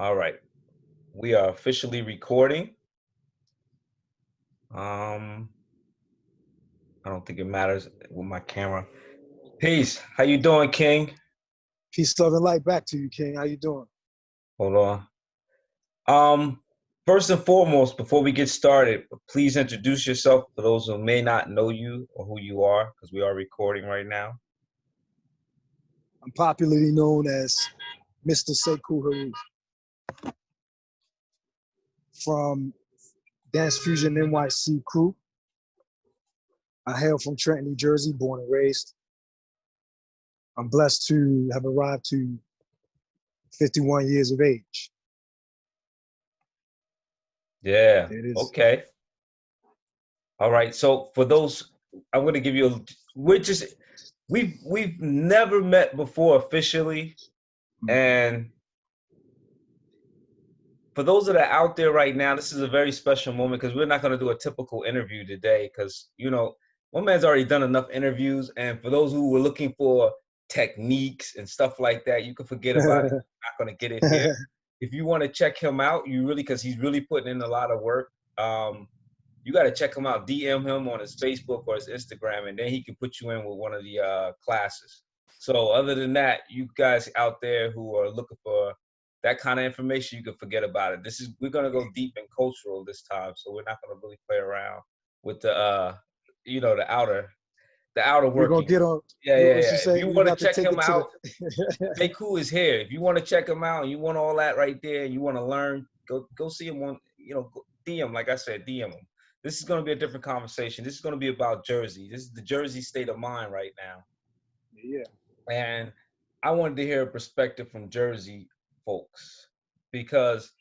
All right. We are officially recording. Um, I don't think it matters with my camera. Peace. How you doing, King? Peace, love, and light back to you, King. How you doing? Hold on. Um, First and foremost, before we get started, please introduce yourself for those who may not know you or who you are, because we are recording right now. I'm popularly known as Mr. Seku Heru from Dance Fusion NYC crew. I hail from Trenton, New Jersey, born and raised. I'm blessed to have arrived to 51 years of age. Yeah. It is. Okay. All right. So for those, I'm going to give you a. We've never met before officially, and for those that are out there right now, this is a very special moment because we're not going to do a typical interview today because, one man's already done enough interviews. And for those who were looking for techniques and stuff like that, you can forget about it. We're not going to get it here. If you want to check him out, because he's really putting in a lot of work. You got to check him out. DM him on his Facebook or his Instagram, and then he can put you in with one of the classes. So other than that, you guys out there who are looking for that kind of information, you can forget about it. We're gonna go deep and cultural this time, so we're not gonna really play around with the outer We're gonna workings. get on. Yeah, What yeah, was you yeah. If say? you We want to about to check take him it to out, the. Seku is here. If you want to check him out and you want all that right there, and you want to learn, go see him on DM. Like I said, DM him. This is going to be a different conversation. This is going to be about Jersey. This is the Jersey state of mind right now. Yeah. And I wanted to hear a perspective from Jersey folks because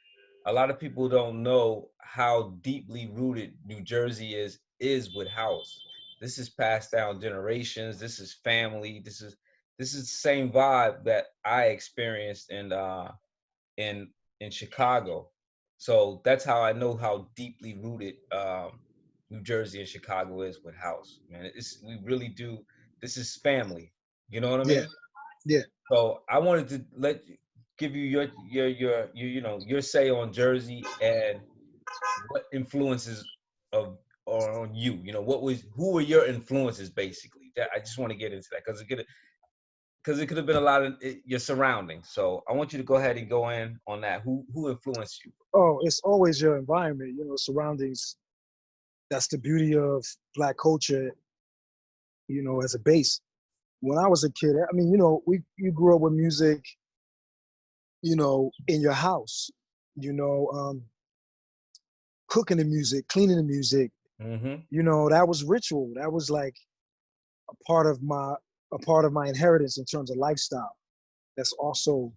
a lot of people don't know how deeply rooted New Jersey is with house. This is passed down generations. This is family. This is the same vibe that I experienced in in Chicago. So that's how I know how deeply rooted New Jersey and Chicago is with house. Man, we really do. This is family. You know what I Yeah. mean? Yeah. So I wanted to give you your say on Jersey and what influences of or on you. Who were your influences basically? I just want to get into that because it could have been a lot of your surroundings. So I want you to go ahead and go in on that. Who influenced you? Oh, it's always your environment, surroundings. That's the beauty of Black culture, as a base. When I was a kid, I mean, you grew up with music, in your house, you know, um, cooking the music, cleaning the music, Mm-hmm. that was ritual. That was like a part of my a part of my inheritance in terms of lifestyle. That's also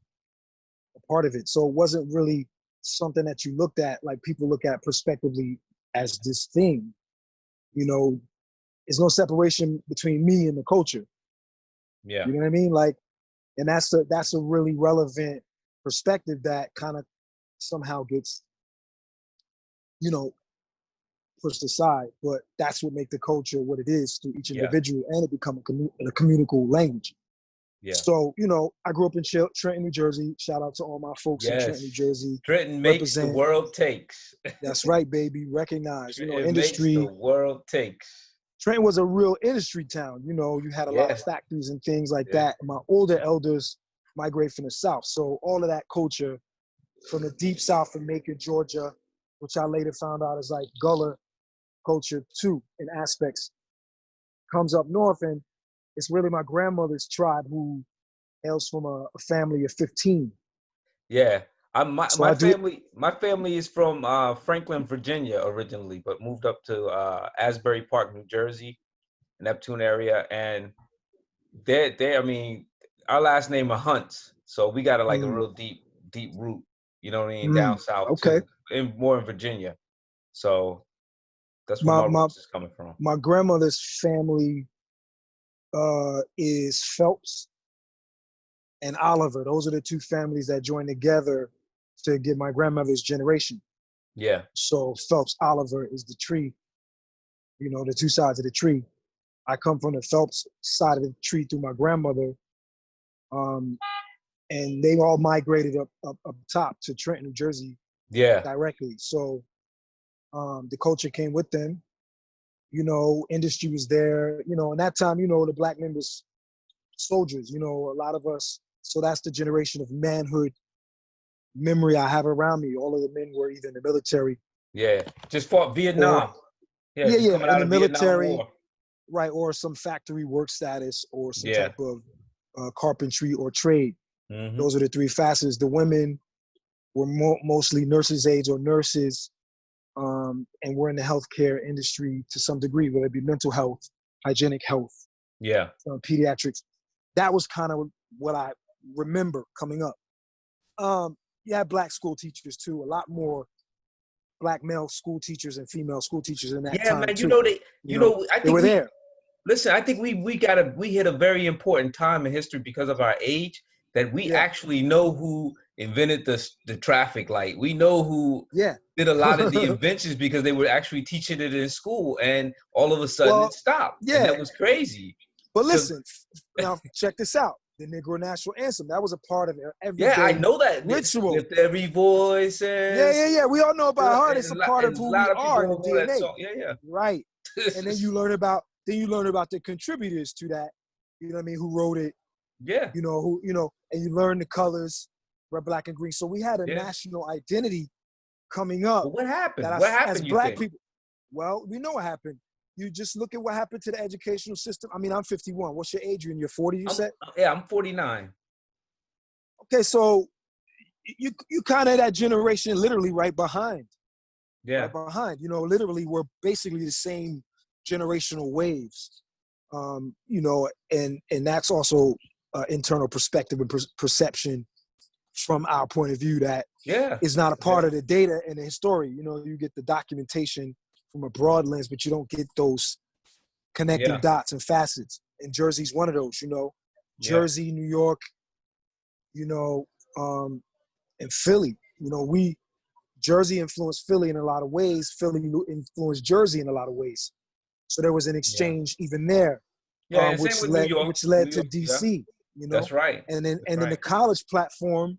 a part of it. So it wasn't really something that you looked at like people look at prospectively as this thing. You know, there's no separation between me and the culture. Yeah. You know what I mean? Like, and that's a really relevant perspective that kind of somehow gets, you know, pushed aside. But that's what makes the culture what it is to each Yeah. individual, and it become a communicable language. Yeah. So, I grew up in Trenton, New Jersey. Shout out to all my folks in Trenton, New Yes. Jersey. Trenton makes the Represent. world takes. That's right, baby. Recognize. It makes the Industry. world takes. Trenton was a real industry town. You had a lot Yeah. of factories and things like Yeah. that. My older elders migrate from the South. So all of that culture from the deep South from Macon, Georgia, which I later found out is like Gullah culture too, in aspects, comes up north. And it's really my grandmother's tribe who hails from a family of 15. Yeah. My So my I do. family my family is from Franklin, Virginia originally, but moved up to Asbury Park, New Jersey, Neptune area, and they I mean our last name are Hunts, so we got like a Mm, real deep root, you know what I mean, down south okay. too, more in Virginia. So that's where My my my roots is coming from. my grandmother's family is Phelps and Oliver. Those are the two families that joined together to get my grandmother's generation. Yeah. So Phelps Oliver is the tree, the two sides of the tree. I come from the Phelps side of the tree through my grandmother. Um, and they all migrated up top to Trenton, New Jersey Yeah. directly. So the culture came with them. You know, industry was there. You know, in that time, you know, the black men was soldiers. You know, a lot of us. So that's the generation of manhood memory I have around me. All of the men were either in the military. Yeah. Just fought Or Vietnam. Yeah, yeah, just yeah, coming in out the of Vietnam military, War. right, or some factory work status or some Yeah. type of carpentry or trade. Mm-hmm. Those are the three facets. The women were mostly nurses' aides or nurses, and we're in the healthcare industry to some degree, whether it be mental health, hygienic health, Yeah. pediatrics. That was kind of what I remember coming up. You had black school teachers too, a lot more black male school teachers and female school teachers in that Yeah, time man. too. I They think were there. listen, I think we hit a very important time in history because of our age that we Yeah, actually know who invented the traffic light. We know who yeah. did a lot of the inventions because they were actually teaching it in school, and all of a sudden it Well, stopped, and yeah. that was crazy. But Because listen, now check this out. The Negro National Anthem, that was a part of their yeah, I everyday know that ritual. lift every voice Yeah. We all know by heart. It's a part of and a who we lot of are people in the know that DNA. song. Yeah, Right. And then yeah, you learn about the contributors to that, you know what I mean, who wrote it, yeah, and you learn the colors, red, black, and green. So we had a yeah. national identity coming up But what happened? that What as happened? You black think? people, well, we know what happened. You just look at what happened to the educational system. I mean, I'm 51. What's your age? You're in your 40s, you said? I'm 49. Okay, so you kind of that generation literally right behind. Yeah, Right behind. You know, literally we're basically the same generational waves. And that's also internal perspective and perception from our point of view that yeah, is not a part of the data and the story. You know, you get the documentation from a broad lens, but you don't get those connecting yeah, dots and facets. And Jersey's one of those, you know. yeah, Jersey, New York, you know, and Philly. You know, Jersey influenced Philly in a lot of ways. Philly influenced Jersey in a lot of ways. So there was an yeah, exchange even there, yeah. And same with New York. which New led to York. Yeah, DC. You know, that's right. That's and then the right. college platform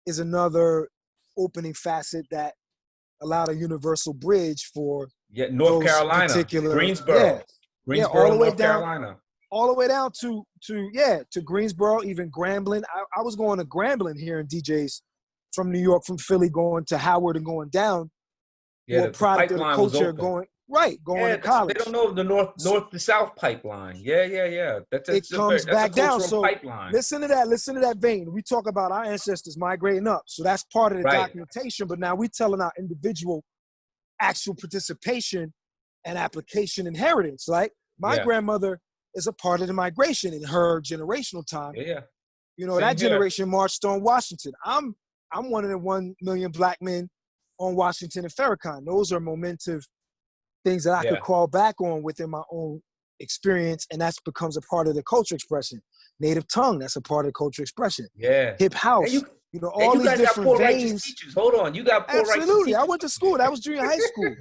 is another opening facet that allowed a universal bridge for Yeah, North those Carolina, particular Greensboro, all Greensboro, the way North down Carolina. to Greensboro, even Grambling. I was going to Grambling here in DJs from New York, from Philly, going to Howard and going down, Yeah, were a the product of the pipeline was culture open. going Yeah, to they don't college. know the So north to south pipeline. Yeah. it comes That's a back down. cultural So pipeline. listen to that vein. We talk about our ancestors migrating up. So that's part of the Right. documentation, but now we're telling our individual actual participation and application inheritance. Like my Yeah. grandmother is a part of the migration in her generational time. Yeah. You know, Same that here. generation marched on Washington. I'm one of the 1 million black men on Washington and Farrakhan. Those are momentous things that I could Yeah. call back on within my own experience, and that becomes a part of the culture expression. Native tongue, that's a part of the culture expression. Yeah. Hip And house, all you these guys got different poor righteous veins. teachers. Hold on. You got poor righteous Absolutely. I teachers. went to school. That was junior high school.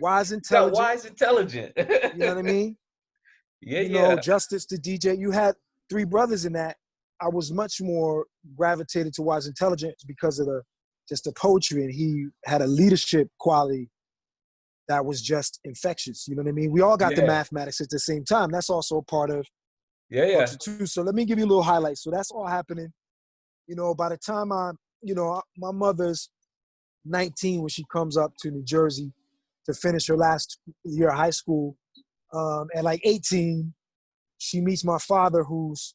Wise, You got intelligent. wise, intelligent. You know what I mean? Yeah. Justice to DJ. You had three brothers in that. I was much more gravitated towards intelligence because of the poetry, and he had a leadership quality that was just infectious. You know what I mean? We all got the Yeah. mathematics at the same time. That's also a part of Yeah. culture too. So let me give you a little highlight. So that's all happening. By the time my mother's 19 when she comes up to New Jersey to finish her last year of high school. At like 18, she meets my father, who's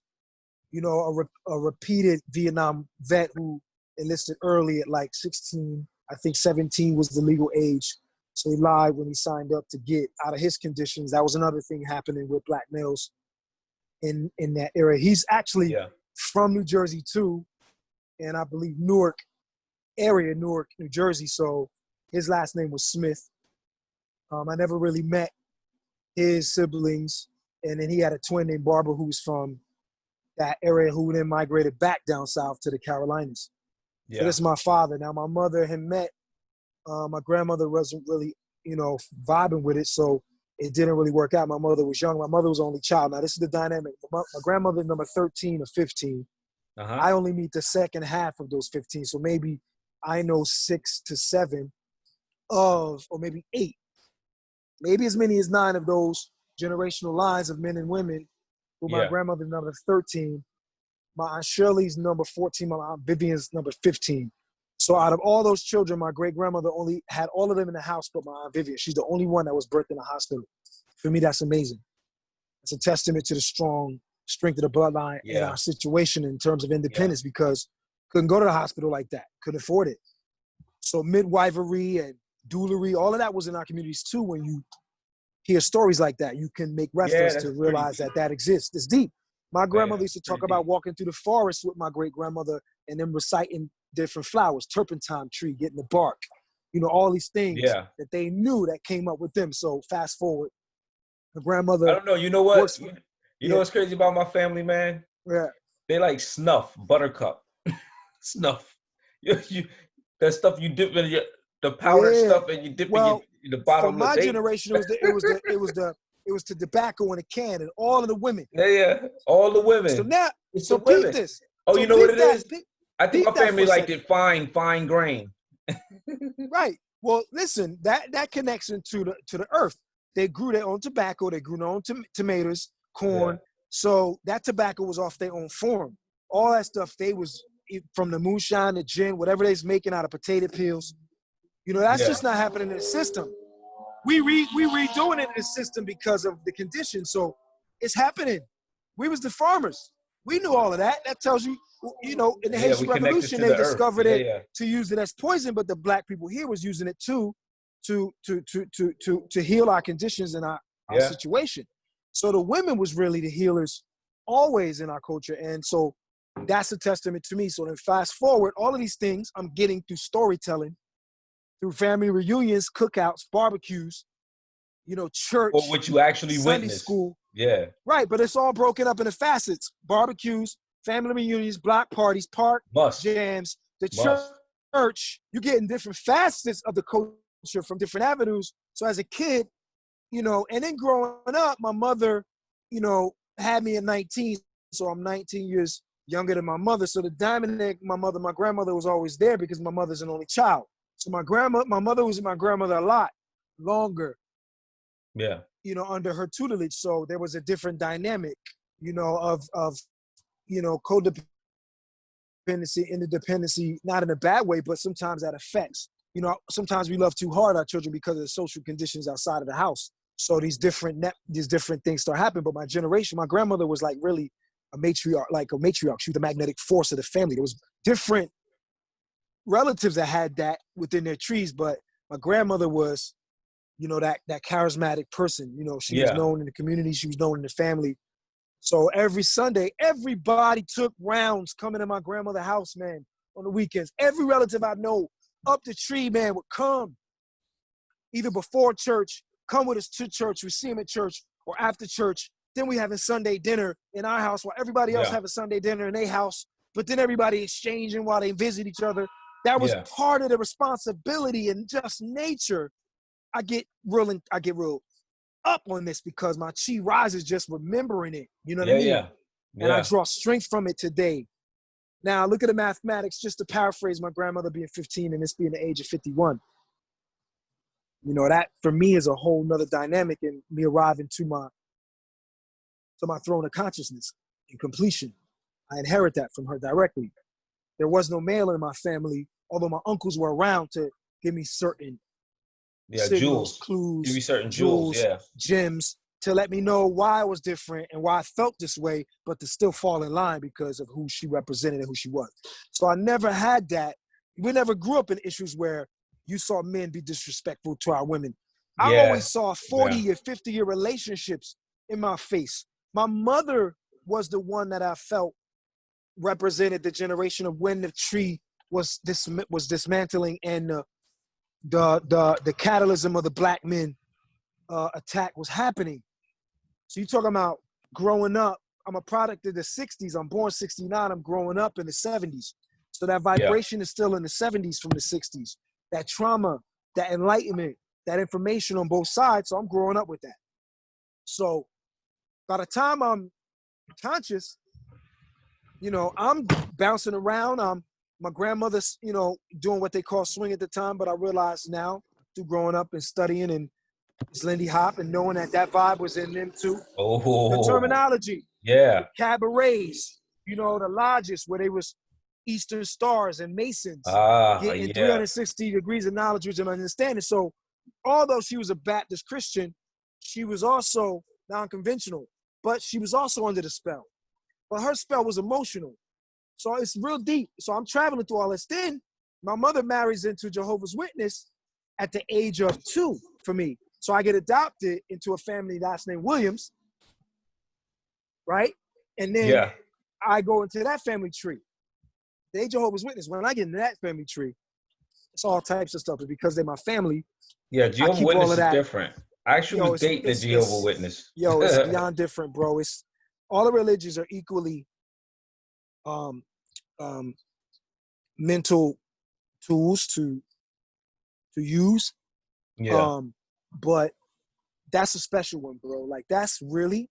a repeated Vietnam vet who enlisted early at like 16. I think 17 was the legal age. So he lied when he signed up to get out of his conditions. That was another thing happening with black males in that era. He's actually Yeah. from New Jersey too, and I believe Newark, New Jersey. So his last name was Smith. I never really met his siblings. And then he had a twin named Barbara who was from that area who then migrated back down south to the Carolinas. So Yeah. this is my father. Now my mother had met, my grandmother wasn't really, vibing with it. So it didn't really work out. My mother was young. My mother was the only child. Now this is the dynamic. My grandmother number 13 or 15. Uh-huh. I only meet the second half of those 15. So maybe I know 6 to 7 of, or maybe 8, maybe as many as 9 of those generational lines of men and women, with my Yeah. grandmother number 13, my Aunt Shirley's number 14, my Aunt Vivian's number 15. So out of all those children, my great-grandmother only had all of them in the house but my Aunt Vivian. She's the only one that was birthed in a hospital. For me, that's amazing. It's a testament to the strength of the bloodline and Yeah. our situation in terms of Yeah. independence, because couldn't go to the hospital like that, couldn't afford it. So midwifery and doulery, all of that was in our communities too. When you hear stories like that, you can make Yeah, reference that's to pretty realize deep. that exists. It's deep. My grandmother Man, used to talk pretty about deep. walking through the forest with my great-grandmother and then reciting different flowers, turpentine tree, getting the bark, all these things Yeah. that they knew that came up with them. So fast forward, my I grandmother don't know. You know what? works for, You know yeah, what's crazy about my family, man? yeah, They like snuff, buttercup, snuff. You that stuff you dip in the powdered yeah. stuff and you dip Well, in the for bottom lip. my They generation, it was the tobacco in a can, and all of the women. yeah, all the So women. now, It's the so peep women. this. Oh, So you know what peep it that. is? Peep, I think peep my that for family a liked second. it fine grain. Right. Well, listen, that connection to the earth. They grew their own tobacco. They grew their own tomatoes, Yeah. corn. So that tobacco was off their own farm. All that stuff, they was from the moonshine, the gin, whatever they's making out of potato peels. That's Yeah. just not happening in the system. We redoing it in the system because of the conditions. So it's happening. We was the farmers. We knew all of that. That tells you, in the Yeah, we Haitian connected Revolution, to they the earth. discovered Yeah, it yeah. to use it as poison, but the black people here was using it too to heal our conditions and our Yeah. situation. So the women was really the healers always in our culture. And so that's a testament to me. So then fast forward, all of these things I'm getting through storytelling, through family reunions, cookouts, barbecues, Or church, what you actually Sunday witnessed. school. Yeah. Right, but it's all broken up into facets: barbecues, family reunions, block parties, park Must. jams, the Must. church. You're getting different facets of the culture from different avenues. So as a kid, and then growing up, my mother, had me at 19, so I'm 19 years younger than my mother. So the dynamic, my grandmother was always there because my mother's an only child. So my mother was my grandmother a lot longer, Yeah. under her tutelage. So there was a different dynamic, of codependency, interdependency, not in a bad way, but sometimes that affects. Sometimes we love too hard our children because of the social conditions outside of the house. So these different things start happening. But my generation, my grandmother was like really a matriarch. She was the magnetic force of the family. There was different relatives that had that within their trees, but my grandmother was, that charismatic person. She was Yeah. known in the community. She was known in the family. So every Sunday, everybody took rounds coming to my grandmother's house, man, on the weekends. Every relative I know up the tree, man, would come either before church, come with us to church, we see him at church, or after church. Then we having Sunday dinner in our house while everybody else Yeah. having Sunday dinner in their house. But then everybody exchanging while they visit each other. That was Yeah. part of the responsibility and just nature. I get real up on this because my chi rises just remembering it. You know what I Yeah. mean? Yeah. And I Yeah. draw strength from it today. Now, look at the mathematics, just to paraphrase my grandmother being 15 and this being the age of 51. That for me is a whole nother dynamic in me arriving to my throne of consciousness and completion. I inherit that from her directly. There was no male in my family, although my uncles were around to give me certain Yeah. signals, Jewels. Give you clues, certain jewels. jewels, Yeah. gems to let me know why I was different and why I felt this way, but to still fall in line because of who she represented and who she was. So I never had that. We never grew up in issues where you saw men be disrespectful to our women. I Yeah. always saw Yeah. 40 or 50-year relationships in my face. My mother was the one that I felt represented the generation of when the tree was dismantling and the catalysm of the black men attack was happening. So you talking about growing up. I'm a product of the 60s. I'm born 69. I'm growing up in the 70s. So that Yeah. vibration is still in the 70s from the 60s. That trauma, that enlightenment, that information on both sides. So I'm growing up with that. So by the time I'm conscious, I'm bouncing around. My grandmother's, doing what they call swing at the time, but I realize now through growing up and studying and it's Lindy Hop and knowing that vibe was in them too. The Oh, terminology, yeah. cabarets, the lodges where they was Eastern Stars and Masons Ah, getting yeah. 360 degrees of knowledge, wisdom, and understanding. So although she was a Baptist Christian, she was also non-conventional, but she was also under the spell. But her spell was emotional. So it's real deep. So I'm traveling through all this. Then my mother marries into Jehovah's Witness at the age of 2 for me. So I get adopted into a family last name Williams, right? And then Yeah. I go into that family tree. They Jehovah's Witness. When I get into that family tree, it's all types of stuff. But because they're my family, Yeah, I Jehovah keep all Witness of is that. different. I actually Yo, was it's dating a it's Jehovah it's Witness. yo, it's beyond different, bro. It's all the religions are equally um mental tools to use. Yeah. Um, but that's a special one, bro. Like that's really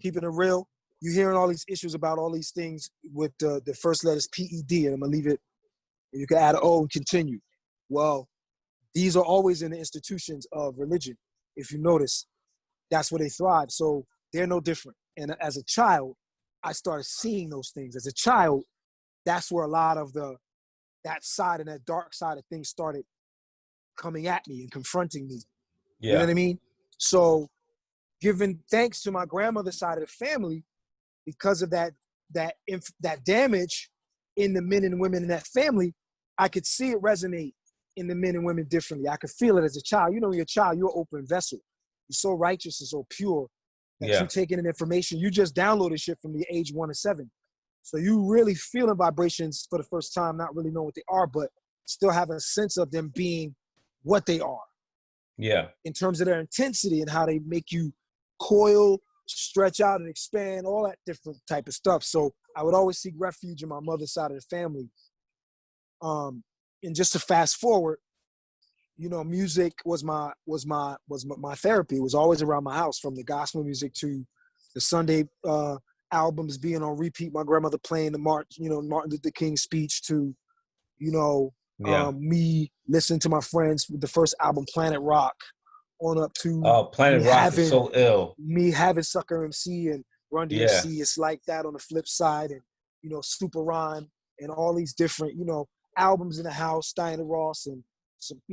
keeping it real. You're hearing all these issues about all these things with the first letters PED, and I'm gonna leave it. You can add an O and continue. Well, these are always in the institutions of religion. If you notice, that's where they thrive. So they're no different. And as a child, I started seeing those things. As a child, that's where a lot of that side and that dark side of things started coming at me and confronting me. You know Yeah. what I mean? So giving thanks to my grandmother's side of the family because of that damage in the men and women in that family, I could see it resonate in the men and women differently. I could feel it as a child. When you're a child, you're an open vessel. You're so righteous and so pure that you Yeah. taking in information. You just downloaded shit from the age 1 to 7. So you really feeling vibrations for the first time, not really knowing what they are, but still have a sense of them being what they are Yeah. in terms of their intensity and how they make you coil, stretch out, and expand, all that different type of stuff. So I would always seek refuge in my mother's side of the family. And just to fast forward, music was my therapy. It was always around my house, from the gospel music to the Sunday albums being on repeat. My grandmother playing the Martin Luther King speech to, Yeah. me listening to my friends with the first album, Planet Rock, on up to Oh, Planet me Rock is having so ill. Sucker MC and Run Yeah. DMC. It's like that on the flip side, and Super Rhyme and all these different albums in the house, Diana Ross and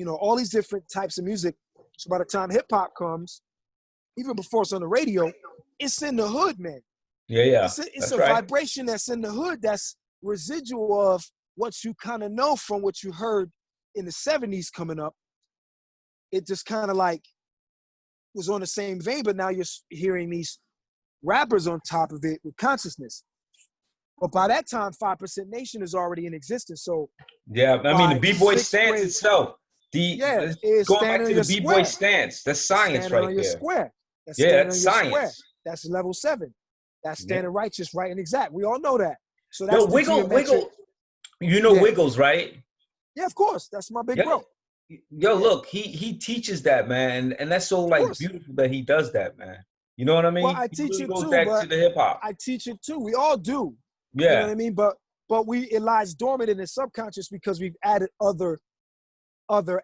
all these different types of music. So by the time hip hop comes, even before it's on the radio, it's in the hood, man. Yeah. Yeah. It's That's a right. vibration that's in the hood that's residual of what you kind of know from what you heard in the 70s coming up. It just kind of like was on the same vein, but now you're hearing these rappers on top of it with consciousness. But by that time, 5% Nation is already in existence. So Yeah. I mean, the by B-boy sixth stance grade, itself. yeah, Let's it's going back standing to on the your B-boy square. stance. That's That's science standing right on your there. square. That's Yeah, standing that's on your square. science. That's level 7. That's Yeah. standing righteous, right and exact. We all know that. So Yo, that's the Wiggle, geometric. Wiggle. You know Yeah. Wiggles, right? Yeah, of course. That's my big Yo, bro. yo, Yeah, look, he teaches that, man, and that's so of like course. beautiful that he does that, man. You know what I Well, mean? I He teach really it goes too, back to but the hip hop. I teach it too. We all do. You know what Yeah, I mean? But it lies dormant in the subconscious because we've added other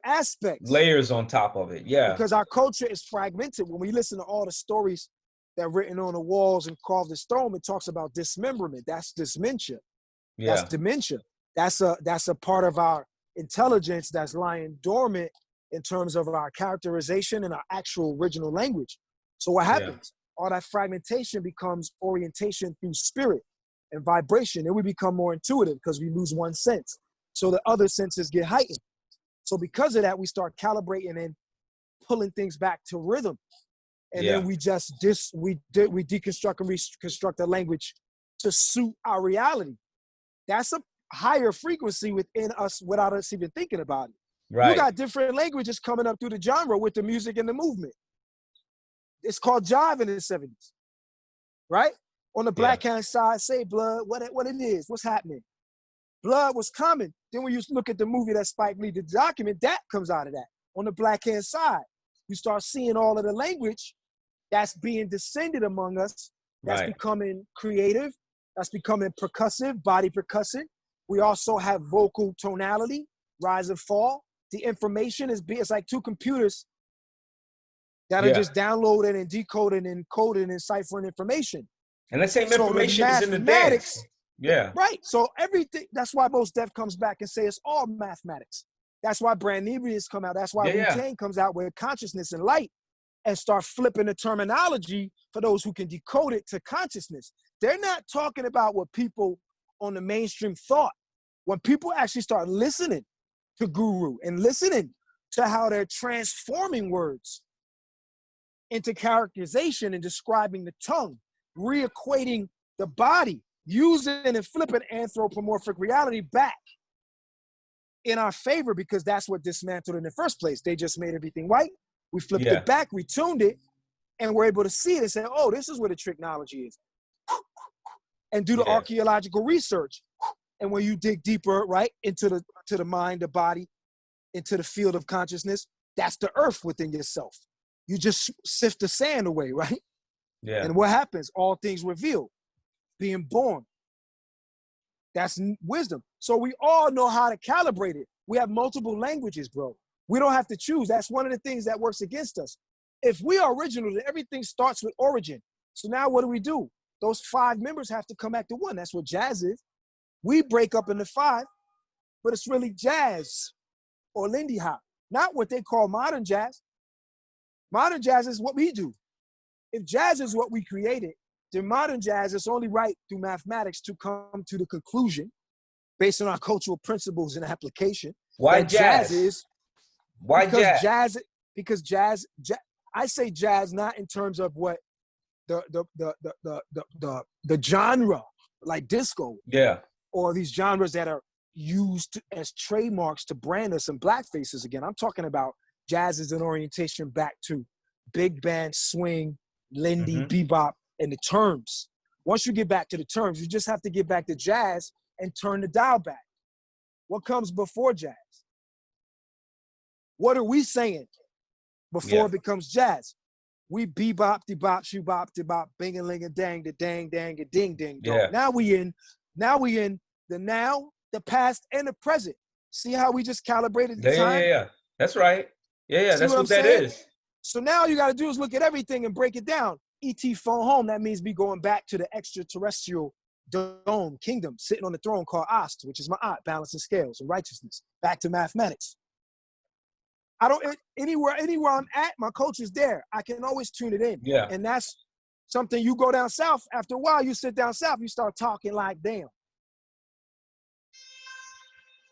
aspects. layers on top of it. Yeah, Because our culture is fragmented. When we listen to all the stories that are written on the walls and carved in stone, it talks about dismemberment. That's dementia. That's yeah, dementia. That's a part of our intelligence that's lying dormant in terms of our characterization and our actual original language. So what yeah, happens? All that fragmentation becomes orientation through spirit and vibration. And we become more intuitive because we lose one sense. So the other senses get heightened. So because of that, we start calibrating and pulling things back to rhythm. And then yeah, we just we deconstruct and reconstruct the language to suit our reality. That's a higher frequency within us without us even thinking about it. You right. got different languages coming up through the genre with the music and the movement. It's called jive in the 70s, right? On the Yeah, black hand side, say blood, what it is, what's happening. Blood was coming. Then when you look at the movie that Spike Lee did, the document, that comes out of that. On the black hand side, you start seeing all of the language that's being descended among us That's Right. becoming creative. That's becoming percussive, body percussive. We also have vocal tonality, rise and fall. The information it's like two computers that are Yeah. just downloading and decoding and coding and ciphering information. And that same So the information is in the dance. mathematics, Yeah. right? So everything, that's why Mos Def comes back and say it's all mathematics. That's why Brand Nebius come out. That's why Yeah, yeah. Wu-Tang comes out with consciousness and light and start flipping the terminology for those who can decode it to consciousness. They're not talking about what people on the mainstream thought. When people actually start listening to Guru and listening to how they're transforming words into characterization and describing the tongue, reequating the body, using and flipping anthropomorphic reality back in our favor, because that's what dismantled in the first place. They just made everything white. We flipped Yeah. it back, we tuned it, and we're able to see it and say, oh, this is where the technology is. And do the Yeah. archaeological research. And when you dig deeper, right, into the mind, the body, into the field of consciousness, that's the earth within yourself. You just sift the sand away, right? Yeah. And what happens? All things revealed, being born. That's wisdom. So we all know how to calibrate it. We have multiple languages, bro. We don't have to choose. That's one of the things that works against us. If we are original, then everything starts with origin. So now what do? Those 5 members have to come back to one. That's what jazz is. We break up into 5, but it's really jazz or Lindy Hop, not what they call modern jazz. Modern jazz is what we do. If jazz is what we created, then modern jazz is only right through mathematics to come to the conclusion, based on our cultural principles and application, Why that jazz jazz? is Why jazz? because jazz, I say jazz not in terms of what the genre, like disco, Yeah. or these genres that are used as trademarks to brand us in black faces again. I'm talking about jazz as an orientation back to big band, swing, Lindy, bebop, and the terms. Once you get back to the terms, you just have to get back to jazz and turn the dial back. What comes before jazz? What are we saying before it becomes jazz? We bebop, de-bop, shoe-bop, de-bop, bing-a-ling-a-dang, the dang-dang, a ding-ding-dong. Yeah. Now we in the now, the past, and the present. See how we just calibrated the time? Yeah. That's right. Yeah. See That's what I'm what that saying? is. So now you got to do is look at everything and break it down. E.T. phone home, that means me going back to the extraterrestrial dome kingdom, sitting on the throne called Ast, which is my aunt, balancing scales and righteousness. Back to mathematics. I don't, anywhere I'm at, my coach is there. I can always tune it in. Yeah. And that's something. You go down south, after a while, you sit down south, you start talking like, damn.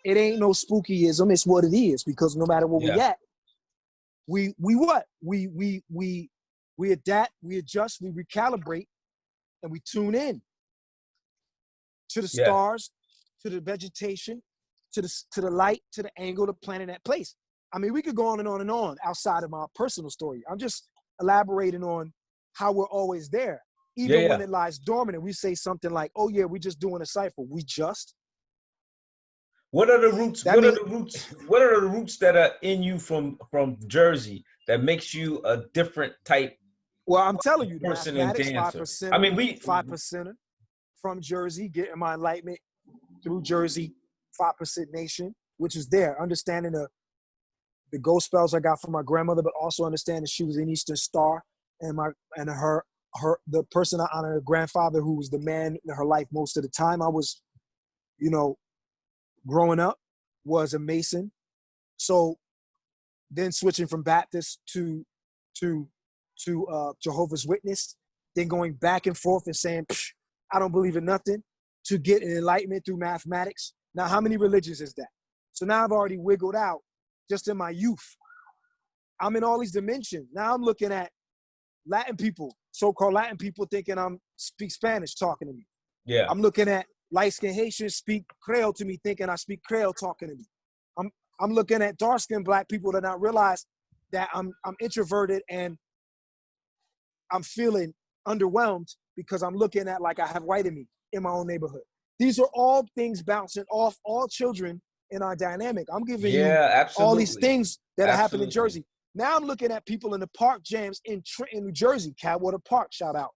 It ain't no spookyism, it's what it is, because no matter where we at, we what? We adapt, we adjust, we recalibrate, and we tune in to the stars, to the vegetation, to the light, to the angle, the planet, that place. I mean, we could go on and on outside of my personal story. I'm just elaborating on how we're always there. Even when it lies dormant and we say something like, oh yeah, we're just doing a cipher. We just. What are the roots? That What are mean, the roots? What are the roots that are in you from Jersey that makes you a different type well, I'm telling you, the person and mathematics, dancer? 5%, I mean, we 5% from Jersey, getting my enlightenment through Jersey, 5% Nation, which is there, understanding the ghost spells I got from my grandmother, but also understanding she was an Eastern Star, and the person I honor, her grandfather, who was the man in her life most of the time. I was, growing up, was a Mason. So then switching from Baptist to Jehovah's Witness, then going back and forth and saying, I don't believe in nothing, to get an enlightenment through mathematics. Now, how many religions is that? So now I've already wiggled out just in my youth. I'm in all these dimensions. Now I'm looking at Latin people, so-called Latin people, thinking I'm speak Spanish talking to me. Yeah. I'm looking at light-skinned Haitians speak Creole to me, thinking I speak Creole talking to me. I'm looking at dark-skinned Black people that not realize that I'm introverted and I'm feeling underwhelmed because I'm looking at like I have white in me in my own neighborhood. These are all things bouncing off all children in our dynamic. I'm giving you all these things that are happening in Jersey. Now I'm looking at people in the park jams in Trenton, New Jersey, Catwater Park, shout out.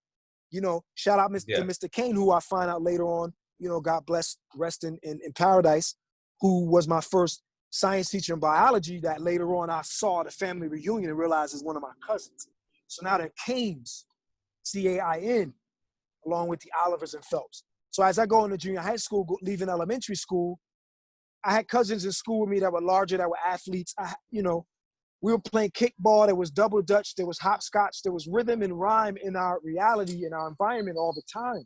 You know, shout out to Yeah. Mr. Kane, who I find out later on, you know, God bless, rest in paradise, who was my first science teacher in biology that later on I saw at a family reunion and realized is one of my cousins. So now they're Cains, C-A-I-N, along with the Olivers and Phelps. So as I go into junior high school, leaving elementary school, I had cousins in school with me that were larger, that were athletes. You know, we were playing kickball. There was double dutch. There was hopscotch. There was rhythm and rhyme in our reality, in our environment all the time.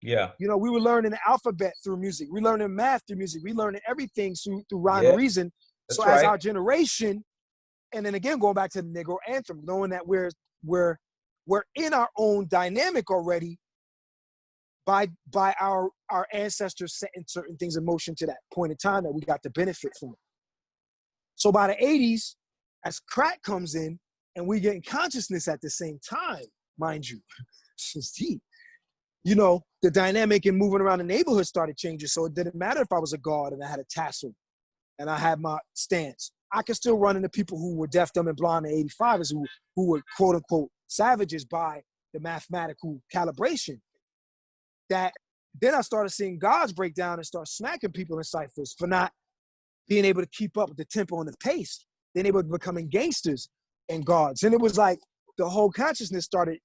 Yeah. You know, we were learning the alphabet through music. We learning math through music. We learning everything through rhyme Yeah. and reason. So That's as right. our generation, and then again, going back to the Negro anthem, knowing that we're in our own dynamic already by our ancestors setting certain things in motion to that point in time that we got to benefit from. So by the 80s, as crack comes in and we get in consciousness at the same time, mind you, it's deep. You know, the dynamic and moving around the neighborhood started changing. So it didn't matter if I was a guard and I had a tassel and I had my stance. I could still run into people who were deaf, dumb, and blind in 85ers who were quote unquote savages by the mathematical calibration. That then I started seeing gods break down and start smacking people in ciphers for not being able to keep up with the tempo and the pace. Then they were becoming gangsters and gods. And it was like the whole consciousness started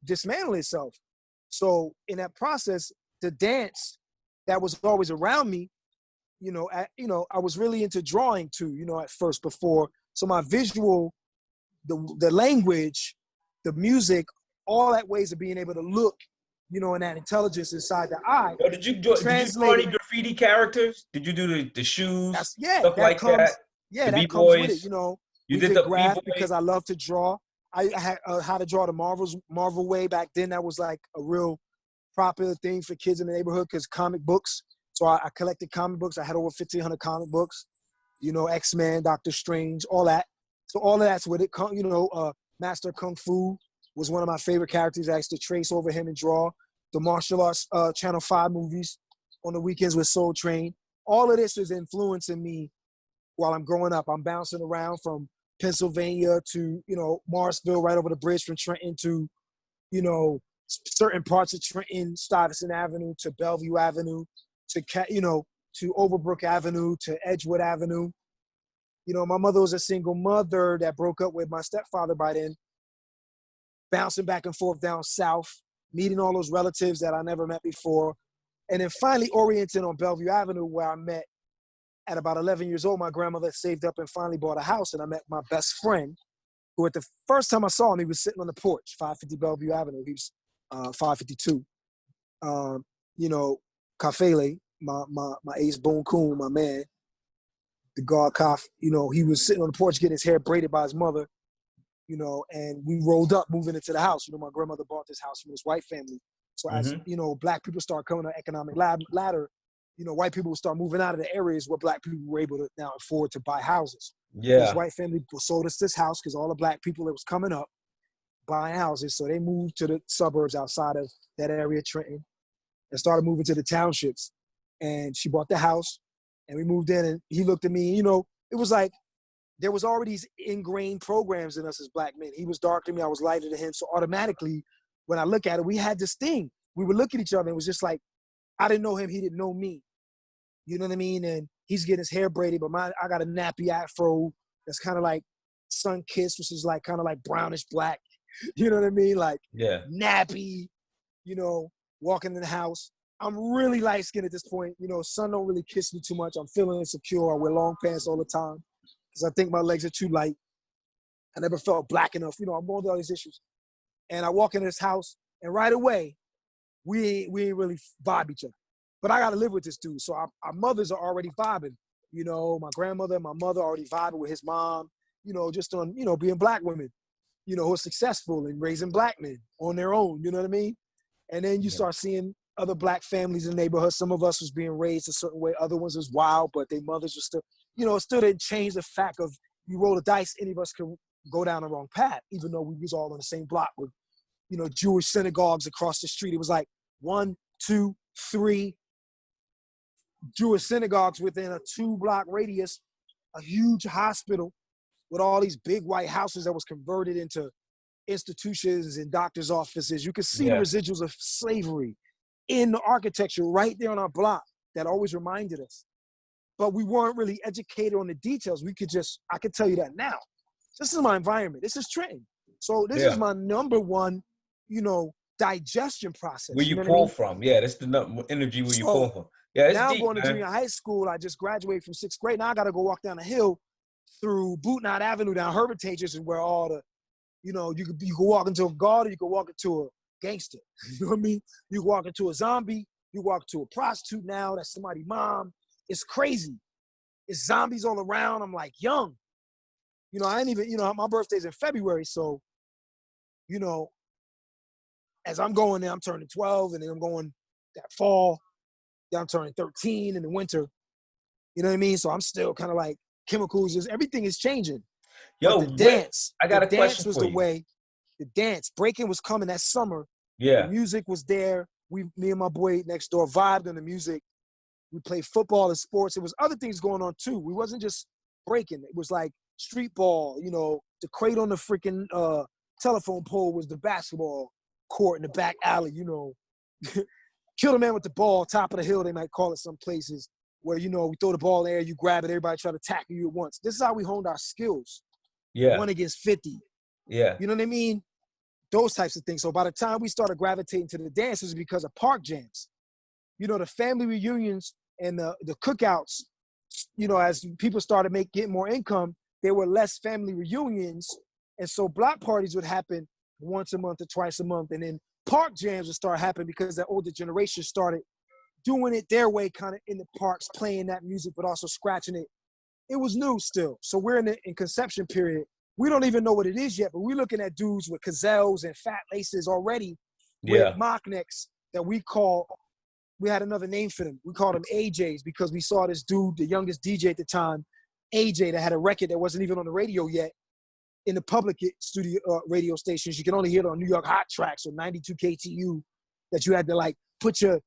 dismantling itself. So in that process, the dance that was always around me, I was really into drawing too, at first before. So my visual, the language, the music, all that ways of being able to look, and that intelligence inside the eye. Yo, did you draw any Translated. graffiti characters? Did you do the shoes, That's stuff like that? The that comes with it. B-boys? You We did did the graph because B-boys? I love to draw. I had how to draw the Marvel way back then. That was like a real popular thing for kids in the neighborhood because comic books. So I collected comic books. I had over 1,500 comic books. X-Men, Doctor Strange, all that. So all of that's with it. Master Kung Fu was one of my favorite characters. I used to trace over him and draw. The martial arts Channel 5 movies on the weekends with Soul Train. All of this is influencing me while I'm growing up. I'm bouncing around from Pennsylvania to, Morrisville, right over the bridge from Trenton to, certain parts of Trenton, Stuyvesant Avenue to Bellevue Avenue to Overbrook Avenue to Edgewood Avenue. My mother was a single mother that broke up with my stepfather by then, bouncing back and forth down south, meeting all those relatives that I never met before, and then finally orienting on Bellevue Avenue where I met at about 11 years old. My grandmother saved up and finally bought a house, and I met my best friend, who at the first time I saw him, he was sitting on the porch, 550 Bellevue Avenue. He was 552. Kafele, my ace Boone Coon, my man, the guard Kaf, he was sitting on the porch getting his hair braided by his mother, and we rolled up moving into the house. My grandmother bought this house from this white family. So as, black people start coming on economic ladder, white people would start moving out of the areas where black people were able to now afford to buy houses. So this Yeah. white family sold us this house because all the black people that was coming up buying houses. So they moved to the suburbs outside of that area, Trenton, and started moving to the townships. And she bought the house and we moved in, and he looked at me, it was like there was already these ingrained programs in us as black men. He was darker than me, I was lighter than him. So automatically, when I look at it, we had this thing. We would look at each other and it was just like, I didn't know him, he didn't know me. You know what I mean? And he's getting his hair braided, but I got a nappy afro that's kind of like sun-kissed, which is like kind of like brownish black. You know what I mean? Like Yeah. nappy, walking in the house. I'm really light-skinned at this point. Sun don't really kiss me too much. I'm feeling insecure. I wear long pants all the time because I think my legs are too light. I never felt black enough. I'm going through all these issues. And I walk into this house, and right away, we ain't really vibe each other. But I got to live with this dude. So our mothers are already vibing. My grandmother and my mother already vibing with his mom, just on, being black women, who are successful in raising black men on their own. You know what I mean? And then you start seeing other black families in the neighborhood. Some of us was being raised a certain way. Other ones was wild, but their mothers were still, it still didn't change the fact of you roll the dice, any of us could go down the wrong path, even though we was all on the same block with, Jewish synagogues across the street. It was like 1, 2, 3 Jewish synagogues within a 2-block radius, a huge hospital with all these big white houses that was converted into institutions and doctors' offices. You could see the Yeah. residuals of slavery in the architecture right there on our block that always reminded us. But we weren't really educated on the details. I could tell you that now. This is my environment. This is Trenton. So this is Yeah. my number one, digestion Where process. You you know what I pull mean? from. Yeah, that's the energy where you pull So from. Yeah, it's now deep, going to man. junior high school, I just graduated from 6th grade. Now I got to go walk down the hill through Bootnot Avenue down Hermitages and where all the, you could walk into a guard or you could walk into a gangster. You know what I mean? You walk into a zombie. You walk to a prostitute now. That's somebody's mom. It's crazy. It's zombies all around. I'm like young. I ain't even, my birthday's in February. So, as I'm going there, I'm turning 12 and then I'm going that fall. Then I'm turning 13 in the winter. You know what I mean? So I'm still kind of like chemicals. Everything is changing. But Yo, I the got a dance question was for the you. way. The dance, breaking was coming that summer. The Yeah. music was there. Me and my boy next door vibed on the music. We played football and sports. There was other things going on too. We wasn't just breaking. It was like street ball, the crate on the freaking telephone pole was the basketball court in the back alley, Kill the man with the ball, top of the hill, they might call it some places where, we throw the ball in the air, you grab it, everybody try to tackle you at once. This is how we honed our skills. Yeah. 1 against 50. Yeah. You know what I mean? Those types of things. So by the time we started gravitating to the dances because of park jams, the family reunions and the cookouts, as people started getting more income, there were less family reunions. And so block parties would happen once a month or twice a month. And then park jams would start happening because that older generation started doing it their way, kind of in the parks, playing that music, but also scratching it. It was new still. So we're in conception period. We don't even know what it is yet, but we're looking at dudes with gazelles and fat laces already with Yeah. mock necks that we had another name for them. We called them AJs because we saw this dude, the youngest DJ at the time, AJ, that had a record that wasn't even on the radio yet in the public studio radio stations. You can only hear it on New York Hot Tracks or 92 KTU that you had to like put your,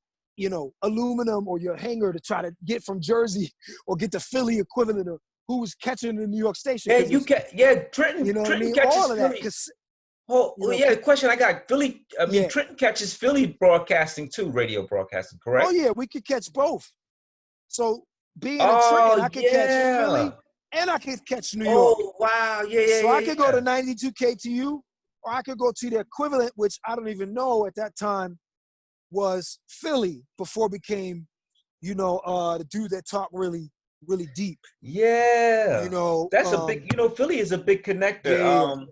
aluminum or your hanger to try to get from Jersey or get the Philly equivalent of who was catching the New York station. Trenton, You know what I Trenton mean? catches All of that. Philly. The question I got, Philly, Yeah. Trenton catches Philly broadcasting too, radio broadcasting, correct? Oh yeah, we could catch both. So being in Oh, Trenton, I could catch yeah. Philly and I could catch New York. Oh, wow. Yeah. So I could go to 92 KTU or I could go to the equivalent, which I don't even know at that time was Philly before it became, the dude that talked really, really deep. Yeah. That's a big, Philly is a big connector. Yeah.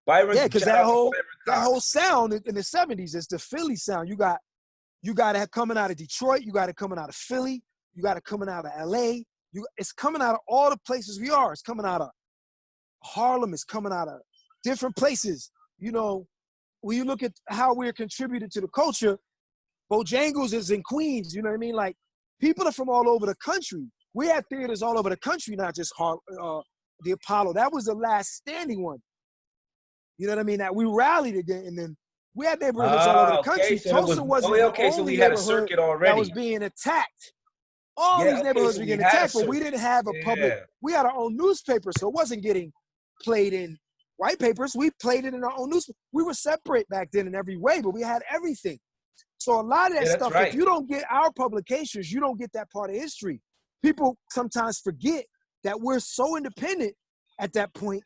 Byron, Yeah, because shout out to that Byron whole Cox. sound in the 70s is the Philly sound. You got it coming out of Detroit, you got it coming out of Philly, you got it coming out of LA. It's coming out of all the places we are. It's coming out of Harlem, it's coming out of different places. When you look at how we're contributed to the culture, Bojangles is in Queens, you know what I mean? Like, people are from all over the country. We had theaters all over the country, not just the Apollo. That was the last standing one. You know what I mean? That we rallied again, and then we had neighborhoods all over the country. So Tulsa wasn't the so only we had a neighborhood circuit already. that was being attacked. All these neighborhoods so were we getting had attacked, but we didn't have a public. We had our own newspaper, so it wasn't getting played in white papers. We played it in our own newspaper. We were separate back then in every way, but we had everything. So a lot of that stuff, if you don't get our publications, you don't get that part of history. People sometimes forget that we're so independent at that point.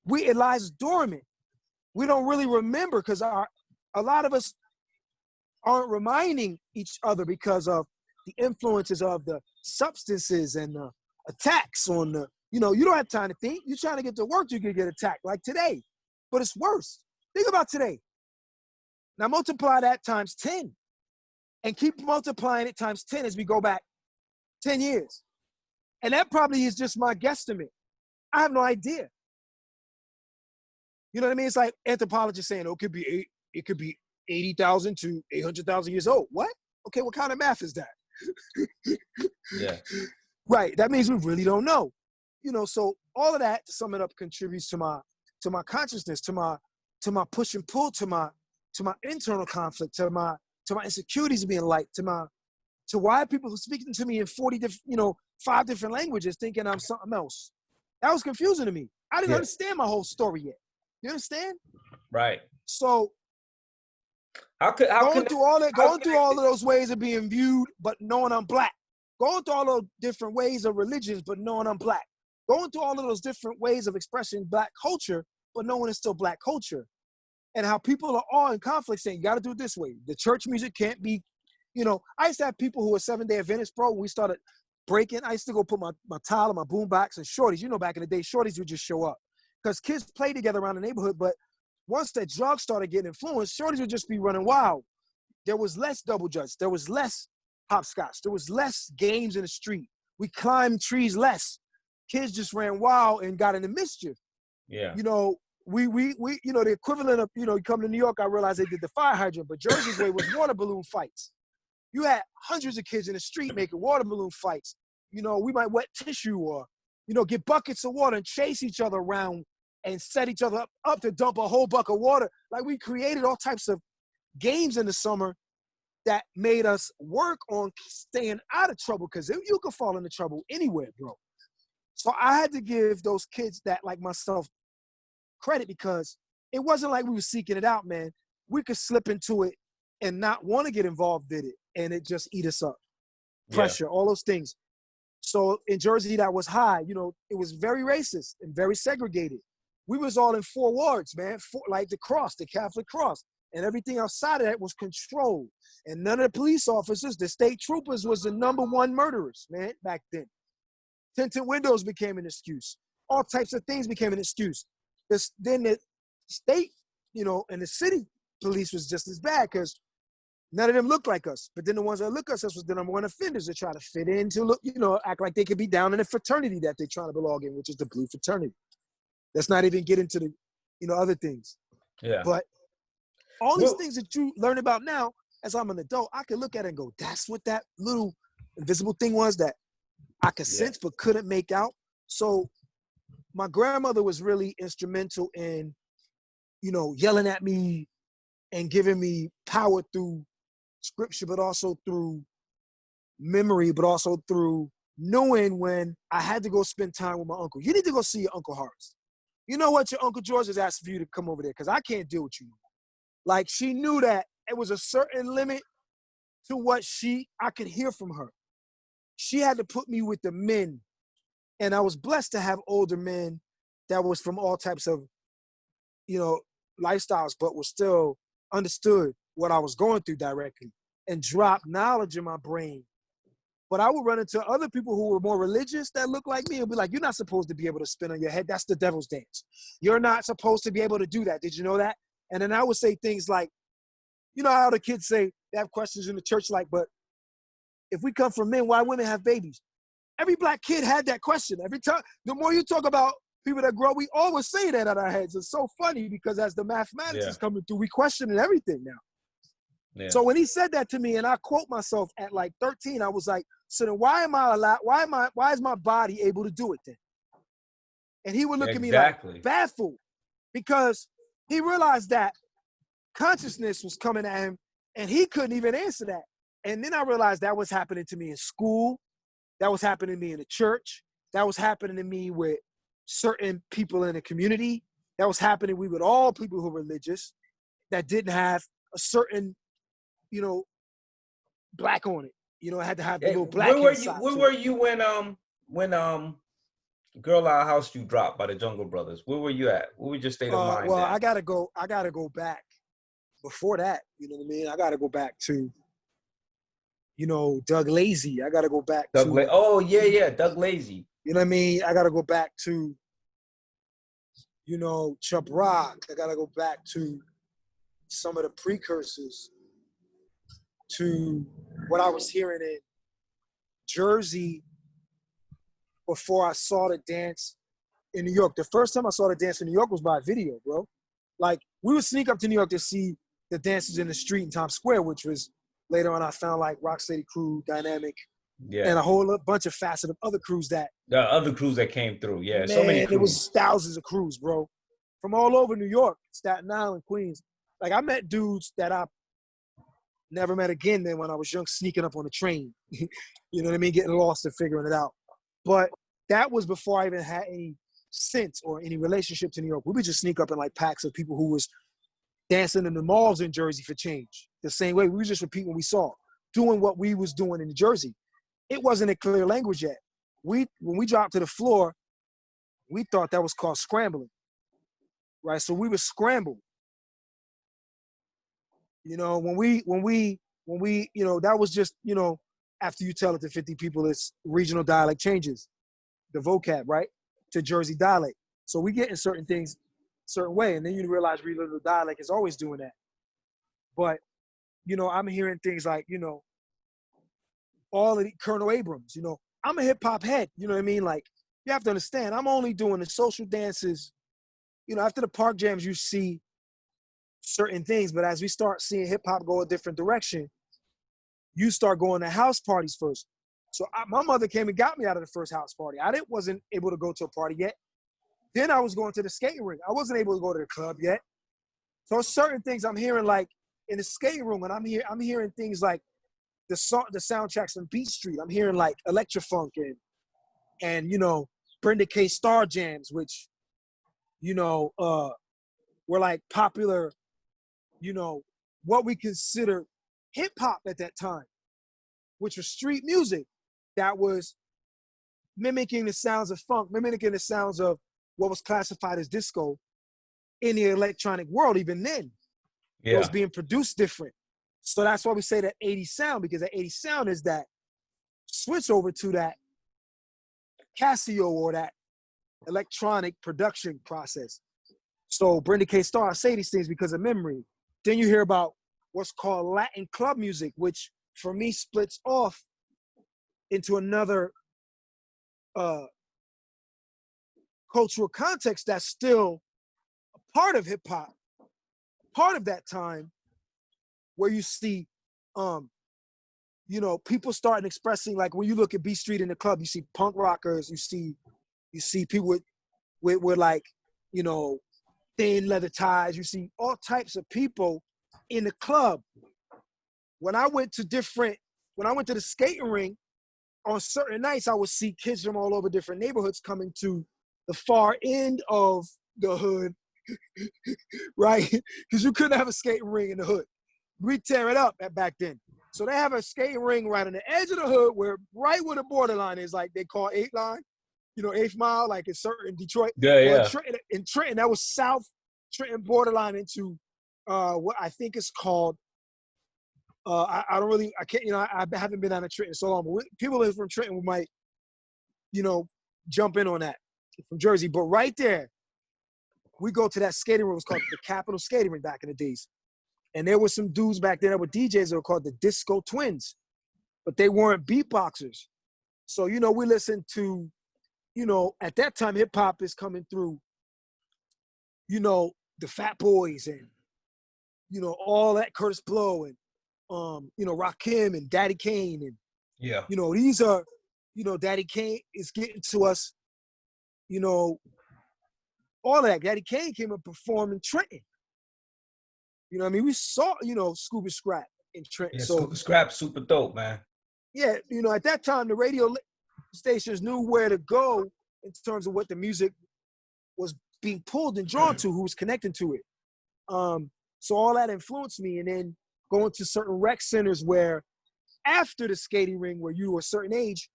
It lies dormant. We don't really remember because a lot of us aren't reminding each other because of the influences of the substances and the attacks on the, you don't have time to think. You're trying to get to work, you could get attacked like today. But it's worse. Think about today. Now multiply that times 10 and keep multiplying it times 10 as we go back 10 years. And that probably is just my guesstimate. I have no idea. You know what I mean? It's like anthropologists saying, it could be 80,000 to 800,000 years old. What? Okay, what kind of math is that? Yeah. Right. That means we really don't know. So all of that, to sum it up, contributes to my consciousness, to my push and pull, to my internal conflict, to my insecurities of being liked, to why people are speaking to me in 40 different, 5 different languages, thinking I'm something else. That was confusing to me. I didn't understand my whole story yet. You understand? Right. So How going can through all that, how going through all connected? of those ways of being viewed, but knowing I'm black. Going through all those different ways of religions, but knowing I'm black. Going through all of those different ways of expressing black culture, but knowing it's still black culture. And how people are all in conflict saying, you got to do it this way. The church music can't be, I used to have people who were Seventh-day Adventists, bro. When we started breaking, I used to go put my tile and my boombox and shorties. Back in the day, shorties would just show up. Because kids play together around the neighborhood, but once that drugs started getting influenced, shorties would just be running wild. There was less double judge. There was less hopscotch. There was less games in the street. We climbed trees less. Kids just ran wild and got into mischief. Yeah. We the equivalent of, you come to New York, I realized they did the fire hydrant, but Jersey's way was water balloon fights. You had hundreds of kids in the street making water balloon fights. We might wet tissue or, get buckets of water and chase each other around and set each other up to dump a whole bucket of water. Like, we created all types of games in the summer that made us work on staying out of trouble, because you could fall into trouble anywhere, bro. So I had to give those kids that, like myself, credit, because it wasn't like we were seeking it out, man. We could slip into it and not want to get involved in it, and it just eat us up. Pressure, all those things. So in Jersey, that was high. It was very racist and very segregated. We was all in 4 wards, man, like the cross, the Catholic cross. And everything outside of that was controlled. And none of the police officers, the state troopers, was the #1 murderers, man, back then. Tinted windows became an excuse. All types of things became an excuse. Then the state, and the city police was just as bad, because none of them looked like us. But then the ones that look like us was the #1 offenders that try to fit in to look, act like they could be down in a fraternity that they're trying to belong in, which is the blue fraternity. Let's not even get into the, other things. Yeah. But all these things that you learn about now, as I'm an adult, I can look at it and go, that's what that little invisible thing was that I could sense but couldn't make out. So my grandmother was really instrumental in, yelling at me and giving me power through scripture, but also through memory, but also through knowing when I had to go spend time with my uncle. You need to go see your Uncle Horace. You know what? Your Uncle George is asking for you to come over there, because I can't deal with you. Like, she knew that it was a certain limit to what I could hear from her. She had to put me with the men. And I was blessed to have older men that was from all types of, lifestyles, but was still understood what I was going through directly and dropped knowledge in my brain. But I would run into other people who were more religious that looked like me and be like, you're not supposed to be able to spin on your head. That's the devil's dance. You're not supposed to be able to do that. Did you know that? And then I would say things like, how the kids say, they have questions in the church like, but if we come from men, why women have babies? Every black kid had that question. Every time, the more you talk about people that grow, we always say that out our heads. It's so funny, because as the mathematics is coming through, we questioning everything now. Yeah. So when he said that to me, and I quote myself at like 13, I was like, so then why am I allowed, why is my body able to do it then? And he would look at me like baffled, because he realized that consciousness was coming at him and he couldn't even answer that. And then I realized that was happening to me in school. That was happening to me in the church. That was happening to me with certain people in the community. That was happening with all people who were religious that didn't have a certain, black on it. It had to have the little black inside. Where were you when Girl Our House You dropped by the Jungle Brothers? Where were you at? What was your state of mind? Well, I gotta go back before that. You know what I mean? I gotta go back to, Doug Lazy. I gotta go back to Doug Lazy. You know what I mean? I gotta go back to, Chubb Rock. I gotta go back to some of the precursors to what I was hearing in Jersey before I saw the dance in New York. The first time I saw the dance in New York was by video, bro. Like, we would sneak up to New York to see the dances in the street in Times Square, which was later on I found like Rock Steady Crew, Dynamic, and a whole bunch of facets of other crews that. The other crews that came through, Man, so many crews. It was thousands of crews, bro. From all over New York, Staten Island, Queens. Like, I met dudes that I never met again then when I was young, sneaking up on the train. You know what I mean? Getting lost and figuring it out. But that was before I even had any sense or any relationships in New York. We would just sneak up in like packs of people who was dancing in the malls in Jersey for change. The same way we would just repeat what we saw, doing what we was doing in New Jersey. It wasn't a clear language yet. When we dropped to the floor, we thought that was called scrambling, right? So we would scramble. You know, when we, you know, that was just, you know, after you tell it to 50 people, it's regional dialect changes, the vocab, right, to Jersey dialect. So we get in certain things certain way, and then you realize regional dialect is always doing that. But, you know, I'm hearing things like, you know, all of the Colonel Abrams, you know, I'm a hip hop head, you know what I mean? Like, you have to understand, I'm only doing the social dances. You know, after the park jams, you see certain things, but as we start seeing hip hop go a different direction, you start going to house parties first. So my mother came and got me out of the first house party. Wasn't able to go to a party yet. Then I was going to the skating rink. I wasn't able to go to the club yet. So certain things I'm hearing, like in the skating room, and I'm hearing things like the soundtracks from Beat Street. I'm hearing like Electrofunk and you know, Brenda K. Star jams, which, you know, were like popular, you know, what we consider hip hop at that time, which was street music that was mimicking the sounds of funk, mimicking the sounds of what was classified as disco in the electronic world. Even then, it was being produced different. So that's why we say that 80s sound, because that 80s sound is that switch over to that Casio or that electronic production process. So Brenda K. Starr, I say these things because of memory. Then you hear about what's called Latin club music, which for me splits off into another cultural context that's still a part of hip hop, part of that time where you see, you know, people starting expressing, like when you look at B Street in the club, you see punk rockers, you see people with like, you know, thin leather ties, you see all types of people in the club. When I went to the skating ring, on certain nights, I would see kids from all over different neighborhoods coming to the far end of the hood, right? Because you couldn't have a skating ring in the hood. We tear it up back then. So they have a skating ring right on the edge of the hood, right where the borderline is, like they call 8 line, you know, 8th mile, like in certain Detroit. Yeah. In Trenton, that was South Trenton borderline into what I think is called, I can't, you know, I haven't been out of Trenton so long, but people from Trenton might, you know, jump in on that from Jersey. But right there, we go to that skating ring. It was called the Capitol Skating Ring back in the days. And there were some dudes back there that were DJs that were called the Disco Twins, but they weren't beatboxers. So, you know, we listened to, you know, at that time, hip hop is coming through, you know, the Fat Boys and, you know, all that, Curtis Blow and, you know, Rakim and Daddy Kane. And, you know, these are, you know, Daddy Kane is getting to us, you know, all of that. Daddy Kane came and performed in Trenton. You know what I mean? We saw, you know, Scuba Scrap in Trenton. Yeah, so Scrap's super dope, man. Yeah, you know, at that time, the radio stations knew where to go in terms of what the music was being pulled and drawn to, who was connecting to it. So all that influenced me. And then going to certain rec centers where after the skating ring, where you were a certain age,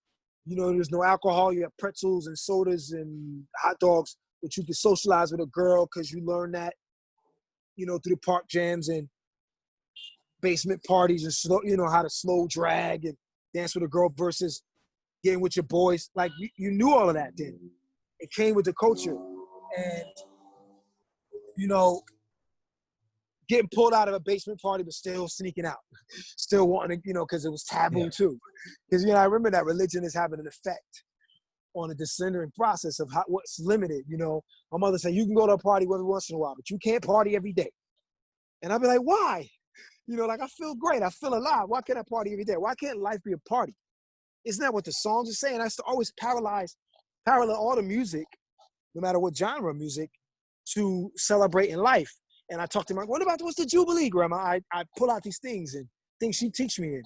you know, there's no alcohol, you have pretzels and sodas and hot dogs, but you can socialize with a girl because you learn that, you know, through the park jams and basement parties and slow, you know, how to slow drag and dance with a girl versus getting with your boys. Like you knew all of that then. It came with the culture. And, you know, getting pulled out of a basement party, but still sneaking out, still wanting to, you know, because it was taboo too. Because, you know, I remember that religion is having an effect on the descending process of what's limited. You know, my mother said, you can go to a party every once in a while, but you can't party every day. And I'd be like, why? You know, like, I feel great. I feel alive. Why can't I party every day? Why can't life be a party? Isn't that what the songs are saying? I used to always parallel all the music, no matter what genre of music, to celebrating life. And I talked to my, what's the Jubilee, Grandma? I pull out these things and things she teach me. And,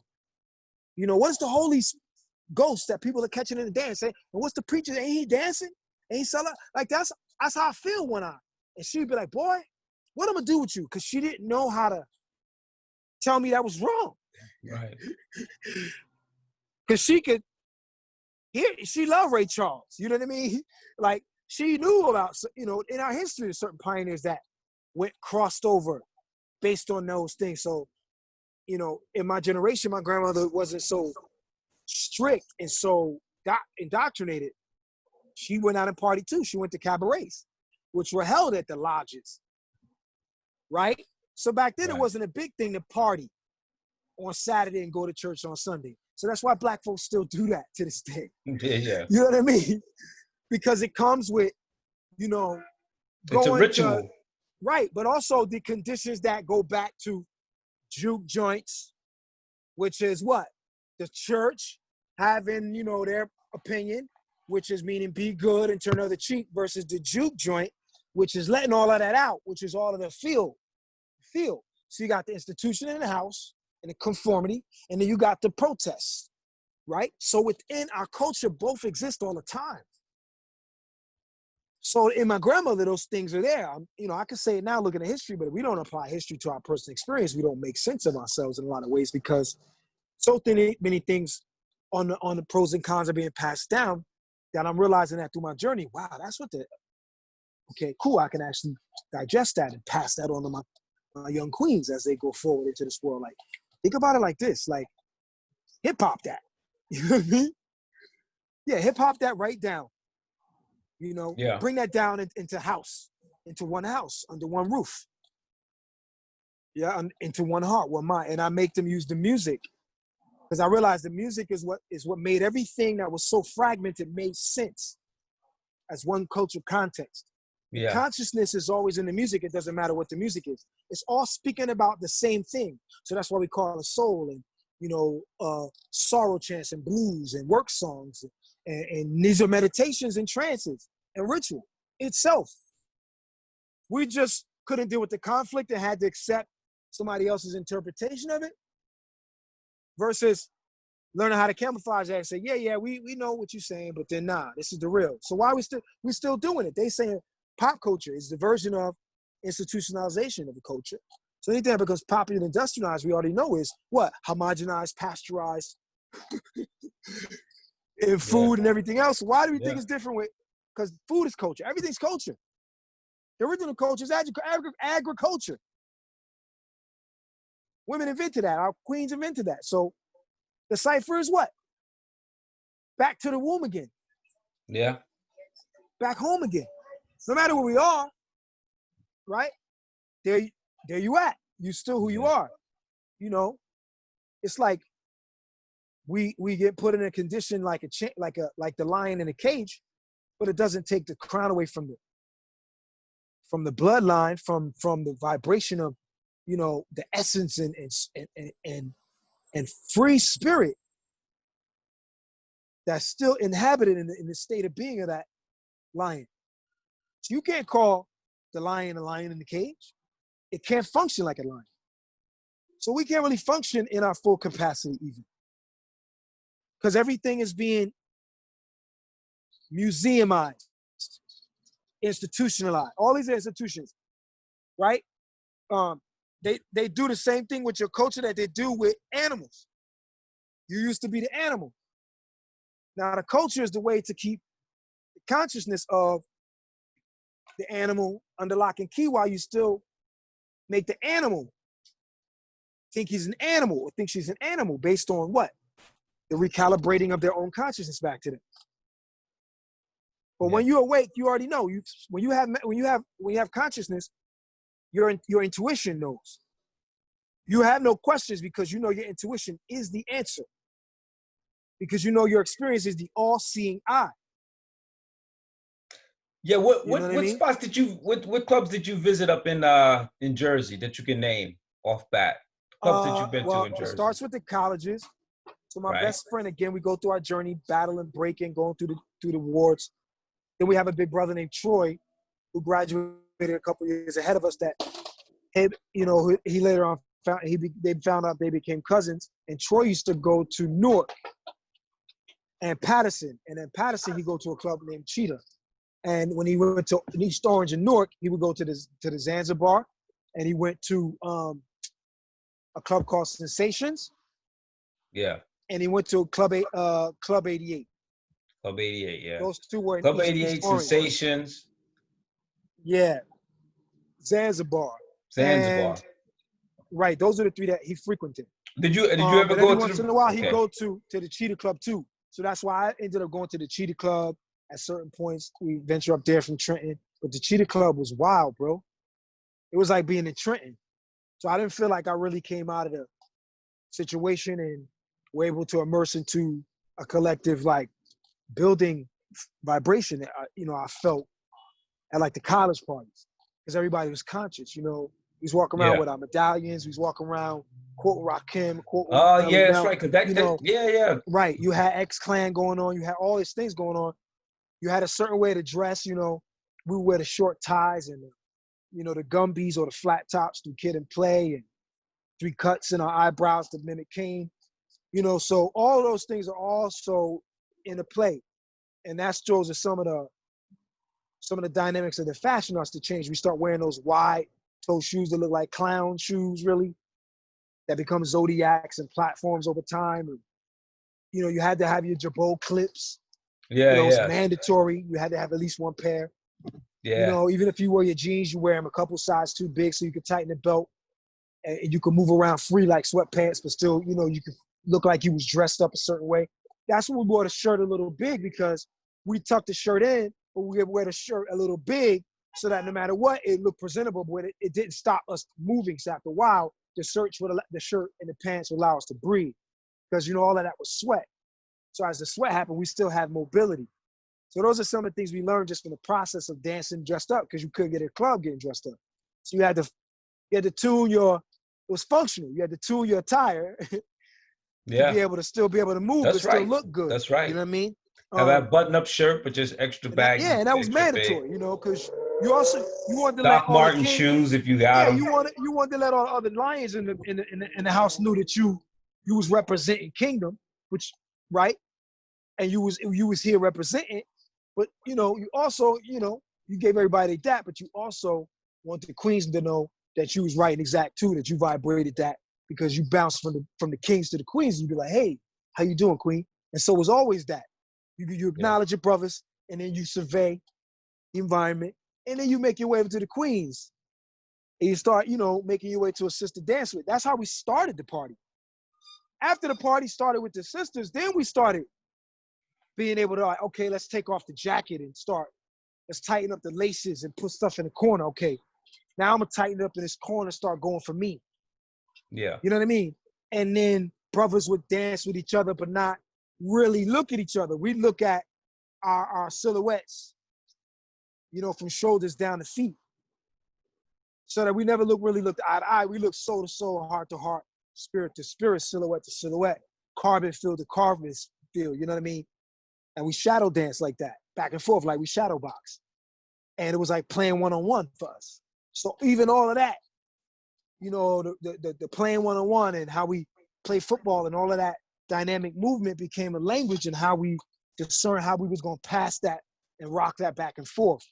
you know, what's the Holy Ghost that people are catching in the dance? And what's the preacher? Ain't he dancing? Ain't sell out. Like that's how I feel and she'd be like, boy, what I'm gonna do with you? Because she didn't know how to tell me that was wrong. Right. Because she loved Ray Charles. You know what I mean? Like she knew about, in our history, there's certain pioneers that crossed over based on those things. So, in my generation, my grandmother wasn't so strict and so indoctrinated. She went out and partied too. She went to cabarets, which were held at the lodges, right? So back then, It wasn't a big thing to party on Saturday and go to church on Sunday. So that's why black folks still do that to this day. Yeah. You know what I mean? Because it comes with, going it's a ritual. Right, but also the conditions that go back to juke joints, which is what? The church having, their opinion, which is meaning be good and turn the other cheek, versus the juke joint, which is letting all of that out, which is all of the feel. So you got the institution in the house and the conformity, and then you got the protests, right? So within our culture, both exist all the time. So in my grandmother, those things are there. I can say it now looking at history, but if we don't apply history to our personal experience, we don't make sense of ourselves in a lot of ways, because so many things on the pros and cons are being passed down that I'm realizing that through my journey. Wow, that's what okay, cool. I can actually digest that and pass that on to my young queens as they go forward into this world. Like, think about it like this, like hip hop that. You know what I mean? Yeah, hip hop that right down. Bring that down into one house, under one roof. Yeah, into one heart, one mind. And I make them use the music, because I realized the music is what made everything that was so fragmented made sense as one cultural context. Yeah. Consciousness is always in the music. It doesn't matter what the music is. It's all speaking about the same thing. So that's why we call it soul and, sorrow chants and blues and work songs. And these are meditations and trances and ritual itself. We just couldn't deal with the conflict and had to accept somebody else's interpretation of it, versus learning how to camouflage that and say, yeah, we know what you're saying, but then nah, this is the real. So why we still doing it? They saying pop culture is the version of institutionalization of the culture. So anything that becomes popular and industrialized, we already know is what? Homogenized, pasteurized, in food and everything else. Why do we think it's different because food is culture. Everything's culture. The original culture is agriculture. Women invented that. Our queens invented that. So the cipher is what? Back to the womb again. Yeah. Back home again. No matter where we are, right? There you at. You still who you are. It's like we get put in a condition like the lion in a cage, but it doesn't take the crown away from the bloodline, from the vibration of, the essence and free spirit that's still inhabited in the state of being of that lion. So you can't call the lion a lion in the cage. It can't function like a lion. So we can't really function in our full capacity even, because everything is being museumized, institutionalized. All these institutions, right? They do the same thing with your culture that they do with animals. You used to be the animal. Now the culture is the way to keep the consciousness of the animal under lock and key, while you still make the animal think he's an animal or think she's an animal based on what? The recalibrating of their own consciousness back to them. But when you awake, you already know. When you have consciousness, your intuition knows. You have no questions, because your intuition is the answer. Because your experience is the all-seeing eye. Yeah, what I mean? spots what clubs did you visit up in Jersey that you can name off bat? Clubs that you've been to in Jersey. It starts with the colleges. So my best friend, again, we go through our journey, battling, breaking, going through the wards. Then we have a big brother named Troy, who graduated a couple years ahead of us. That he later on they found out they became cousins. And Troy used to go to Newark and Patterson, and then Patterson he go to a club named Cheetah. And when he went to East Orange in Newark, he would go to the Zanzibar, and he went to a club called Sensations, Yeah. and he went to Club 88. Club 88, yeah. Those two were in Club East 88, Orange. Sensations, Yeah, Zanzibar, Zanzibar. and right, those are the three that he frequented. Did you ever But go every to once the? in a while, he'd Okay. go to the Cheetah Club too. So that's why I ended up going to the Cheetah Club at certain points. We venture up there from Trenton, but the Cheetah Club was wild, bro. It was like being in Trenton. So I didn't feel like I really came out of the situation and were able to immerse into a collective like building vibration that I felt at like the college parties because everybody was conscious. We was walking around Yeah. with our medallions. We was walking around quote Rakim, quote Oh, Melly yeah, that's Mel. right. Cause that yeah. Right. You had X-Clan going on. You had all these things going on. You had a certain way to dress. We would wear the short ties and the Gumbies or the flat tops through Kid and Play and 3 cuts in our eyebrows to mimic Kane. So all those things are also in the play, and that shows us some of the dynamics of the fashion starts to change. We start wearing those wide toe shoes that look like clown shoes, really, that become zodiacs and platforms over time. And, you had to have your Jabot clips. Yeah, It was yeah. mandatory. You had to have at least one pair. Yeah. Even if you wear your jeans, you wear them a couple sizes too big so you can tighten the belt and you can move around free like sweatpants, but still, you could look like you was dressed up a certain way. That's when we wore the shirt a little big because we tucked the shirt in, but we would wear the shirt a little big so that no matter what, it looked presentable, but it didn't stop us moving. So after a while, the shirt and the pants would allow us to breathe because, all of that was sweat. So as the sweat happened, we still had mobility. So those are some of the things we learned just from the process of dancing dressed up because you couldn't get a club getting dressed up. So you had to tune it was functional. You had to tune your attire to be Yeah. able to move, but That's still right. look good. That's right. You know what I mean? Have that button-up shirt, but just extra baggy, And that was extra big. mandatory, because you wanted to let Doc all the Martin king, shoes if you got them. you wanted to let all the other lions in the house knew that you was representing kingdom, which right, and you was here representing, but you also you gave everybody that, but you also want the queens to know that you was right and exact too, that you vibrated that because you bounced from the kings to the queens. You'd be like, hey, how you doing, queen? And so it was always that. You acknowledge your brothers, and then you survey the environment, and then you make your way over to the queens, and you start, making your way to a sister dance with. That's how we started the party. After the party started with the sisters, then we started being able to, like, okay, let's take off the jacket and let's tighten up the laces and put stuff in the corner. Okay, now I'm gonna tighten up in this corner, start going for me. Yeah. You know what I mean? And then brothers would dance with each other, but not really look at each other. We look at our silhouettes, from shoulders down to feet, so that we never really looked eye to eye. We look soul to soul, heart to heart, spirit to spirit, silhouette to silhouette, carbon field to carbon field. You know what I mean? And we shadow dance like that, back and forth, like we shadow box. And it was like playing one-on-one for us. So even all of that, the playing one-on-one and how we play football and all of that dynamic movement became a language and how we discern how we was going to pass that and rock that back and forth.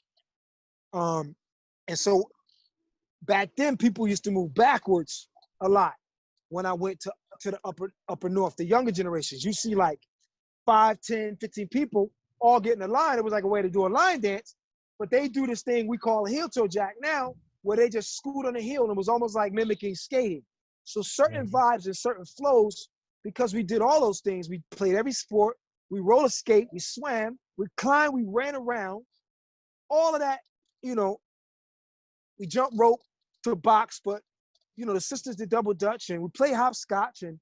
And so back then, people used to move backwards a lot. When I went to the upper north, the younger generations, you see like 5, 10, 15 people all get in a line. It was like a way to do a line dance, but they do this thing we call a heel toe jack now, where they just scoot on the heel, and it was almost like mimicking skating. So certain vibes and certain flows, because we did all those things, we played every sport, we roller skate, we swam, we climbed, we ran around, all of that, we jump rope to box, but the sisters did double dutch and we played hopscotch and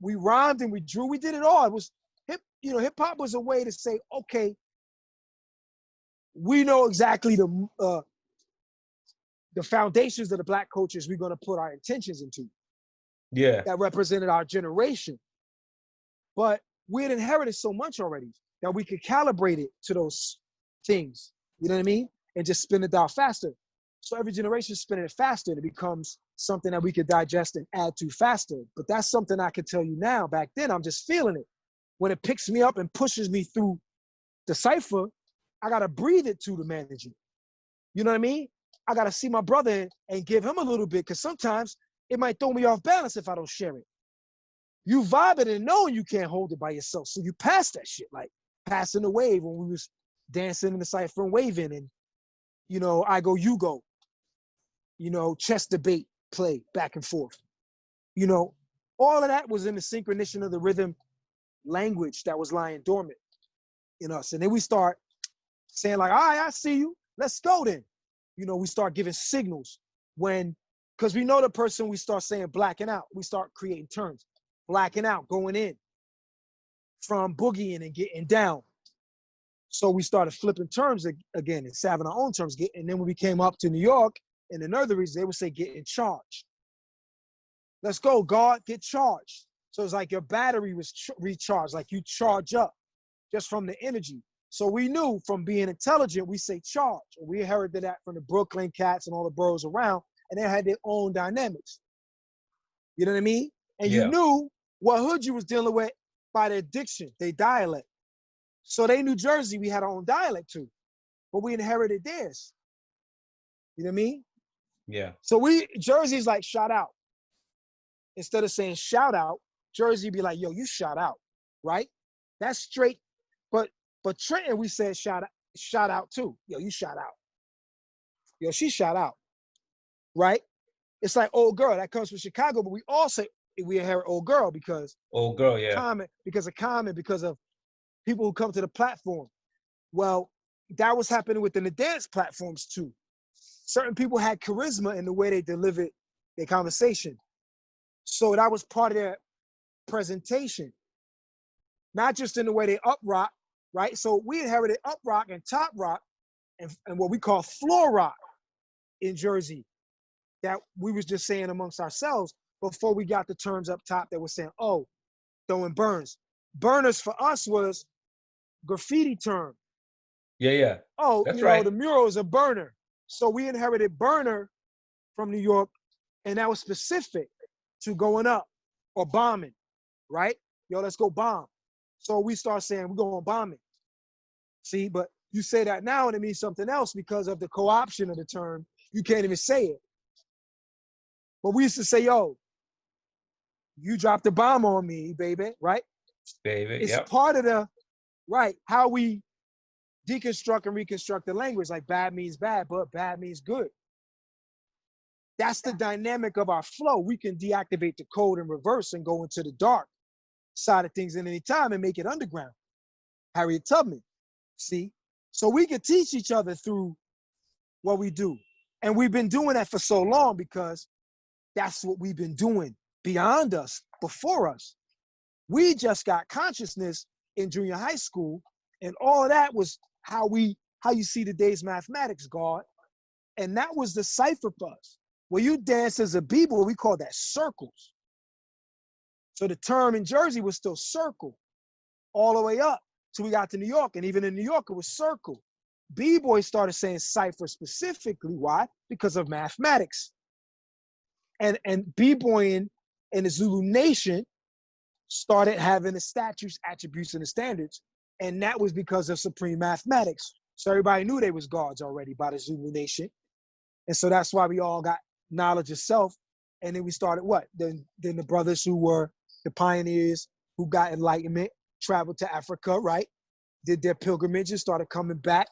we rhymed and we drew, we did it all. It was hip hop was a way to say, okay, we know exactly the foundations of the Black cultures we're going to put our intentions into. Yeah. That represented our generation. But we had inherited so much already that we could calibrate it to those things. You know what I mean? And just spin it out faster. So every generation is spinning it faster and it becomes something that we could digest and add to faster. But that's something I could tell you now. Back then, I'm just feeling it. When it picks me up and pushes me through the cipher, I gotta breathe it to the manager. You know what I mean? I gotta see my brother and give him a little bit, because sometimes it might throw me off balance if I don't share it. You vibing and knowing you can't hold it by yourself, so you pass that shit, like passing the wave when we was dancing in the cypher and waving, and you know, I go, you go. You know, chess debate, play back and forth. You know, all of that was in the synchronization of the rhythm language that was lying dormant in us. And then we start saying like, all right, I see you. Let's go then. You know, we start giving signals when, because we know the person, we start saying blacking out. We start creating terms. Blacking out, going in from boogieing and getting down. So we started flipping terms again and having our own terms. And then when we came up to New York in the nurseries, they would say get in charge. Let's go, God, get charged. So it's like your battery was recharged, like you charge up just from the energy. So we knew from being intelligent, we say charge. And we inherited that from the Brooklyn cats and all the boroughs around, and they had their own dynamics. You know what I mean? And you knew what hood you was dealing with by their diction, their dialect. So they New Jersey, we had our own dialect too, but we inherited theirs. You know what I mean? Yeah. So Jersey's like shout out. Instead of saying shout out, Jersey be like, yo, you shout out, right? That's straight. But Trenton, we said shout out too. Yo, you shout out. Yo, she shout out, right? It's like old girl, that comes from Chicago, but we all say we inherit old girl because old girl, yeah. Common, because of people who come to the platform. Well, that was happening within the dance platforms too. Certain people had charisma in the way they delivered their conversation. So that was part of their presentation. Not just in the way they up rock, right? So we inherited up rock and top rock and what we call floor rock in Jersey that we was just saying amongst ourselves before we got the terms up top that were saying, oh, throwing burns. Burners for us was graffiti term. Yeah. Oh, that's you right. know, the mural is a burner. So we inherited burner from New York, and that was specific to going up or bombing, right? Yo, let's go bomb. So we start saying we're going bombing. See, but you say that now and it means something else because of the co-option of the term. You can't even say it. But we used to say, yo, you dropped the bomb on me, baby, right? Baby, it's part of the, right, how we deconstruct and reconstruct the language. Like bad means bad, but bad means good. That's the dynamic of our flow. We can deactivate the code in reverse and go into the dark side of things at any time and make it underground. Harriet Tubman, see? So we can teach each other through what we do. And we've been doing that for so long because that's what we've been doing beyond us, before us. We just got consciousness in junior high school, and all of that was how you see today's mathematics, God. And that was the cipher for us. When you dance as a b-boy, we call that circles. So the term in Jersey was still circle all the way up till we got to New York. And even in New York, it was circle. B-boys started saying cipher specifically. Why? Because of mathematics. And b-boying in the Zulu nation started having the statutes, attributes, and the standards. And that was because of supreme mathematics. So everybody knew they was gods already by the Zulu nation. And so that's why we all got knowledge of self. And then we started what? Then the brothers who were the pioneers who got enlightenment, traveled to Africa, right? Did their pilgrimages, started coming back,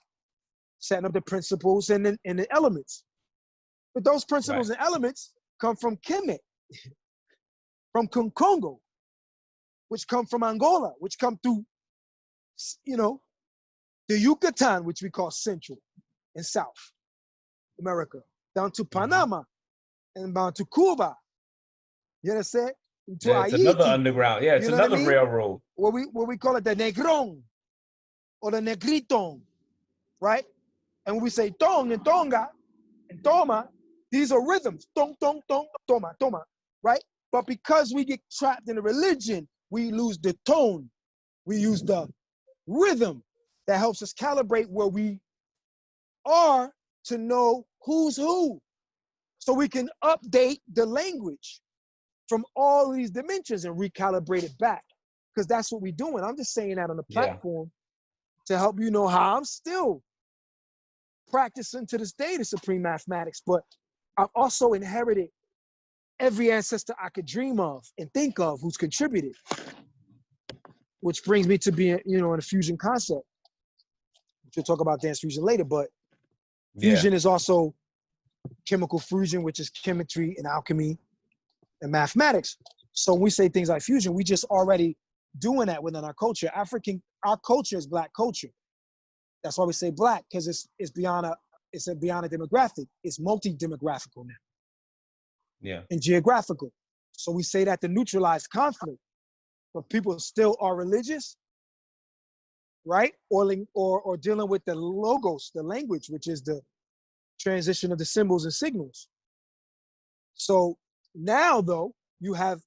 setting up the principles and the elements. But those principles and elements come from Kemet, from Congo, which come from Angola, which come through, you know, the Yucatan, which we call Central and South America, down to Panama and down to Cuba. You understand? To it's another Haiti. underground. Yeah, it's another railroad. What we call it the Negron or the Negriton, right? And when we say tong and tonga and toma, these are rhythms. Tong, tong, tong, toma, toma, right? But because we get trapped in a religion, we lose the tone. We use the rhythm that helps us calibrate where we are to know who's who. So we can update the language from all these dimensions and recalibrate it back. Because that's what we're doing. I'm just saying that on the platform to help you know how I'm still practicing to this day the supreme mathematics, but I've also inherited every ancestor I could dream of and think of who's contributed, which brings me to being, in a fusion concept. We'll talk about dance fusion later, but fusion is also chemical fusion, which is chemistry and alchemy and mathematics. So when we say things like fusion, we just already doing that within our culture. Our culture is Black culture. That's why we say Black, because it's beyond a demographic. It's multi-demographical now. Yeah. And geographical. So we say that to neutralize conflict, but people still are religious, right? Or dealing with the logos, the language, which is the transition of the symbols and signals. So now, though, you have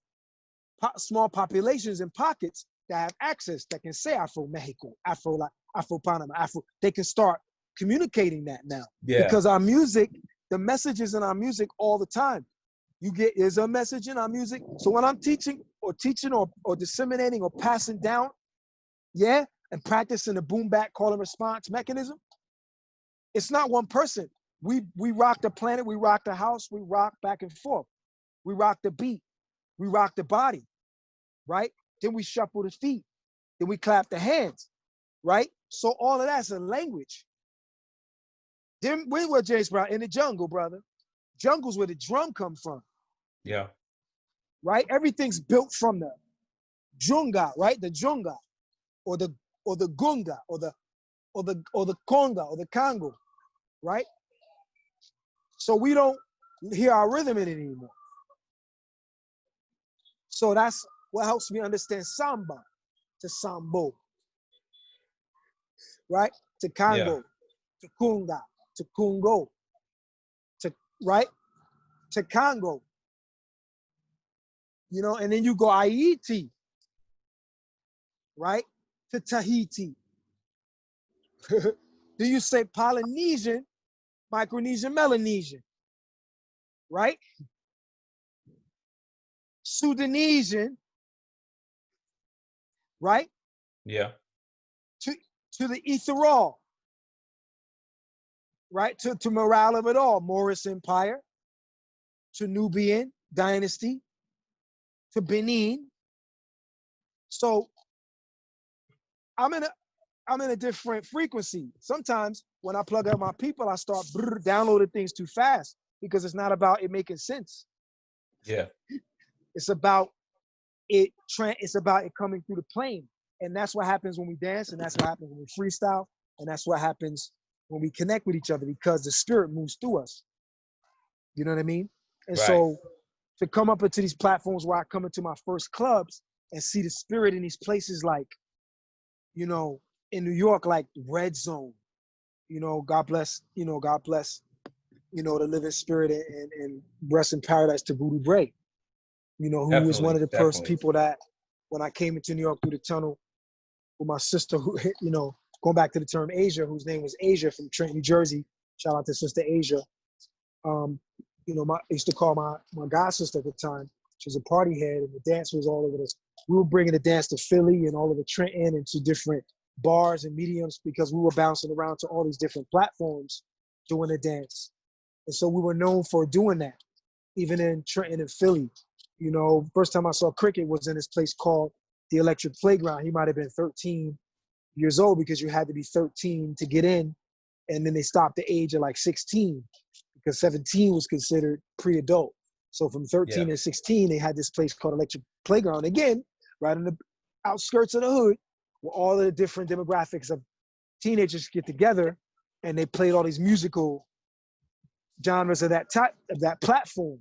small populations and pockets that have access, that can say Afro Mexico, Afro Panama, Afro. They can start communicating that now. Yeah. Because our music, the messages in our music all the time. There's a message in our music. So when I'm teaching or disseminating or passing down, and practicing the boom back call and response mechanism, it's not one person. We rock the planet, we rock the house, we rock back and forth. We rock the beat, we rock the body, right? Then we shuffle the feet, then we clap the hands, right? So all of that's a language. Then we were James Brown in the jungle, brother. Jungle's where the drum come from. Yeah. Right? Everything's built from the junga, right? The junga, or the gunga, or the conga, or the Congo, right? So we don't hear our rhythm in it anymore. So that's what helps me understand samba, to sambo, right? To Congo, to kunga, to kungo, to right, to Congo. And then you go Haiti, right? To Tahiti. Do you say Polynesian, Micronesian, Melanesian, right? Sudanesian, right? Yeah. To the Ethereal, right? To morale of it all, Moorish Empire, to Nubian dynasty, to Benin. So I'm in a different frequency. Sometimes when I plug up my people, I start downloading things too fast because it's not about it making sense. Yeah. It's about it's about it coming through the plane. And that's what happens when we dance, and that's what happens when we freestyle, and that's what happens when we connect with each other, because the spirit moves through us. You know what I mean? And Right. so to come up into these platforms where I come into my first clubs and see the spirit in these places like, in New York, like Red Zone, God bless, the living spirit and rest in paradise to Voodoo Bray, who was one of the first people that when I came into New York through the tunnel with my sister, who, going back to the term Asia, whose name was Asia from Trenton, New Jersey. Shout out to Sister Asia. I used to call my god sister at the time. She was a party head, and the dance was all over this. We were bringing the dance to Philly and all over Trenton and to different bars and mediums because we were bouncing around to all these different platforms doing the dance. And so we were known for doing that, even in Trenton and Philly. First time I saw Cricket was in this place called the Electric Playground. He might have been 13 years old because you had to be 13 to get in. And then they stopped the age at like 16 because 17 was considered pre-adult. So from 13 to 16, they had this place called Electric Playground. Again, right on the outskirts of the hood, where all the different demographics of teenagers get together, and they played all these musical genres of that type, of that platform.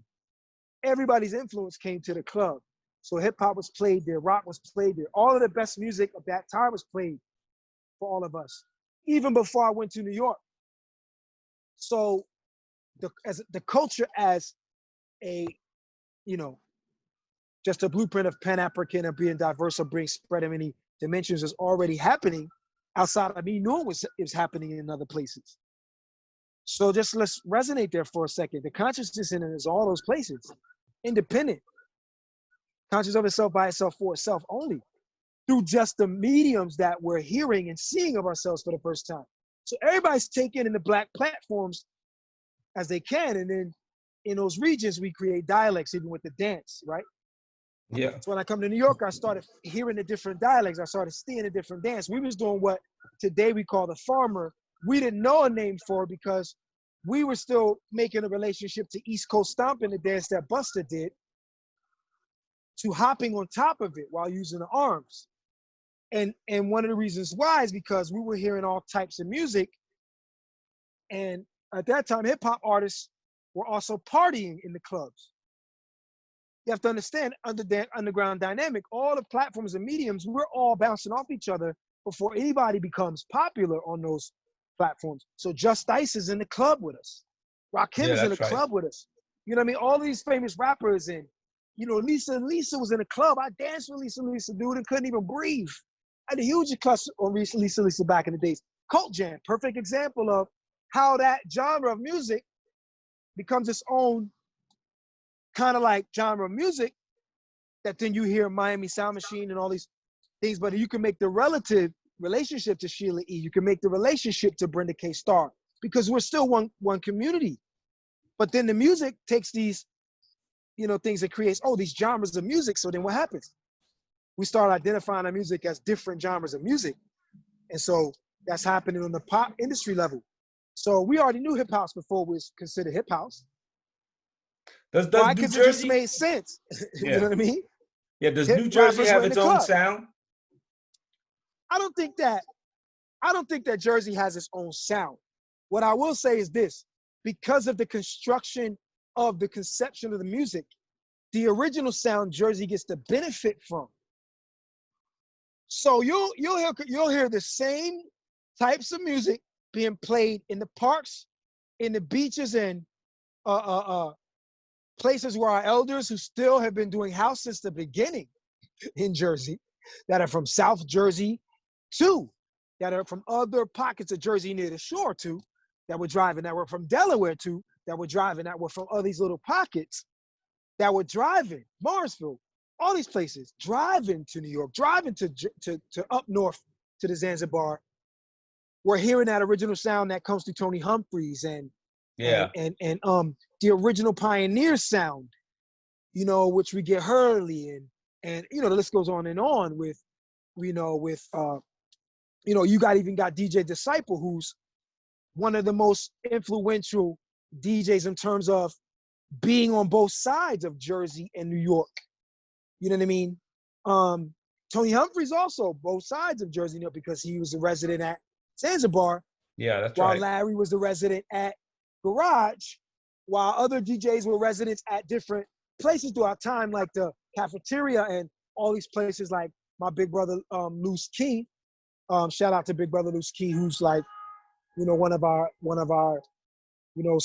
Everybody's influence came to the club. So hip hop was played there, rock was played there. All of the best music of that time was played for all of us, even before I went to New York. So the culture as a, just a blueprint of Pan-African and being diverse or being spread in many dimensions is already happening outside of me knowing what is happening in other places. So just let's resonate there for a second. The consciousness in it is all those places, independent, conscious of itself, by itself, for itself only. through just the mediums that we're hearing and seeing of ourselves for the first time. So everybody's taking in the Black platforms as they can. And then in those regions, we create dialects, even with the dance, right? Yeah. So when I come to New York, I started hearing the different dialects. I started seeing a different dance. We was doing what today we call the farmer. We didn't know a name for it because we were still making a relationship to East Coast stomping, the dance that Buster did, to hopping on top of it while using the arms. And one of the reasons why is because we were hearing all types of music. And at that time, hip hop artists were also partying in the clubs. You have to understand under the underground dynamic, all the platforms and mediums, we're all bouncing off each other before anybody becomes popular on those platforms. So Just Ice is in the club with us. Rakim Yeah, is in the that's right. club with us. You know what I mean? All these famous rappers and, you know, Lisa was in the club. I danced with Lisa, dude, and couldn't even breathe. I had a huge crush on Lisa back in the days. Cult Jam, perfect example of how that genre of music becomes its own kind of like genre of music that then you hear Miami Sound Machine and all these things, but you can make the relative relationship to Sheila E. You can make the relationship to Brenda K. Starr because we're still one community. But then the music takes these, you know, things that creates, these genres of music. So then what happens? We start identifying our music as different genres of music. And so that's happening on the pop industry level. So we already knew hip house before it was considered hip house. Does Why? New Because it just Jersey? made sense. You know Yeah. what I mean? Yeah. Does Hip New Jersey rappers were have in the its own club. sound? I don't think that Jersey has its own sound. What I will say is this, because of the construction of the conception of the music, the original sound Jersey gets to benefit from. So you'll hear the same types of music being played in the parks, in the beaches, and places where our elders who still have been doing house since the beginning in Jersey, that are from South Jersey too, that are from other pockets of Jersey near the shore too, that were driving, that were from Delaware too, that were driving, that were from all these little pockets, that were driving, Morrisville, all these places, driving to New York, driving to up north to the Zanzibar. We're hearing that original sound that comes through Tony Humphries and Yeah. the original pioneer sound, you know, which we get Hurley and you know, the list goes on with, you know, with you know, you even got DJ Disciple, who's one of the most influential DJs in terms of being on both sides of Jersey and New York. You know what I mean? Tony Humphries also both sides of Jersey, New York, because he was a resident at Zanzibar, Yeah, that's while right. Larry was the resident at Garage, while other DJs were residents at different places throughout time, like the cafeteria and all these places, like my big brother Loose Key. Shout out to Big Brother Loose Key, who's like, you know, one of our, you know,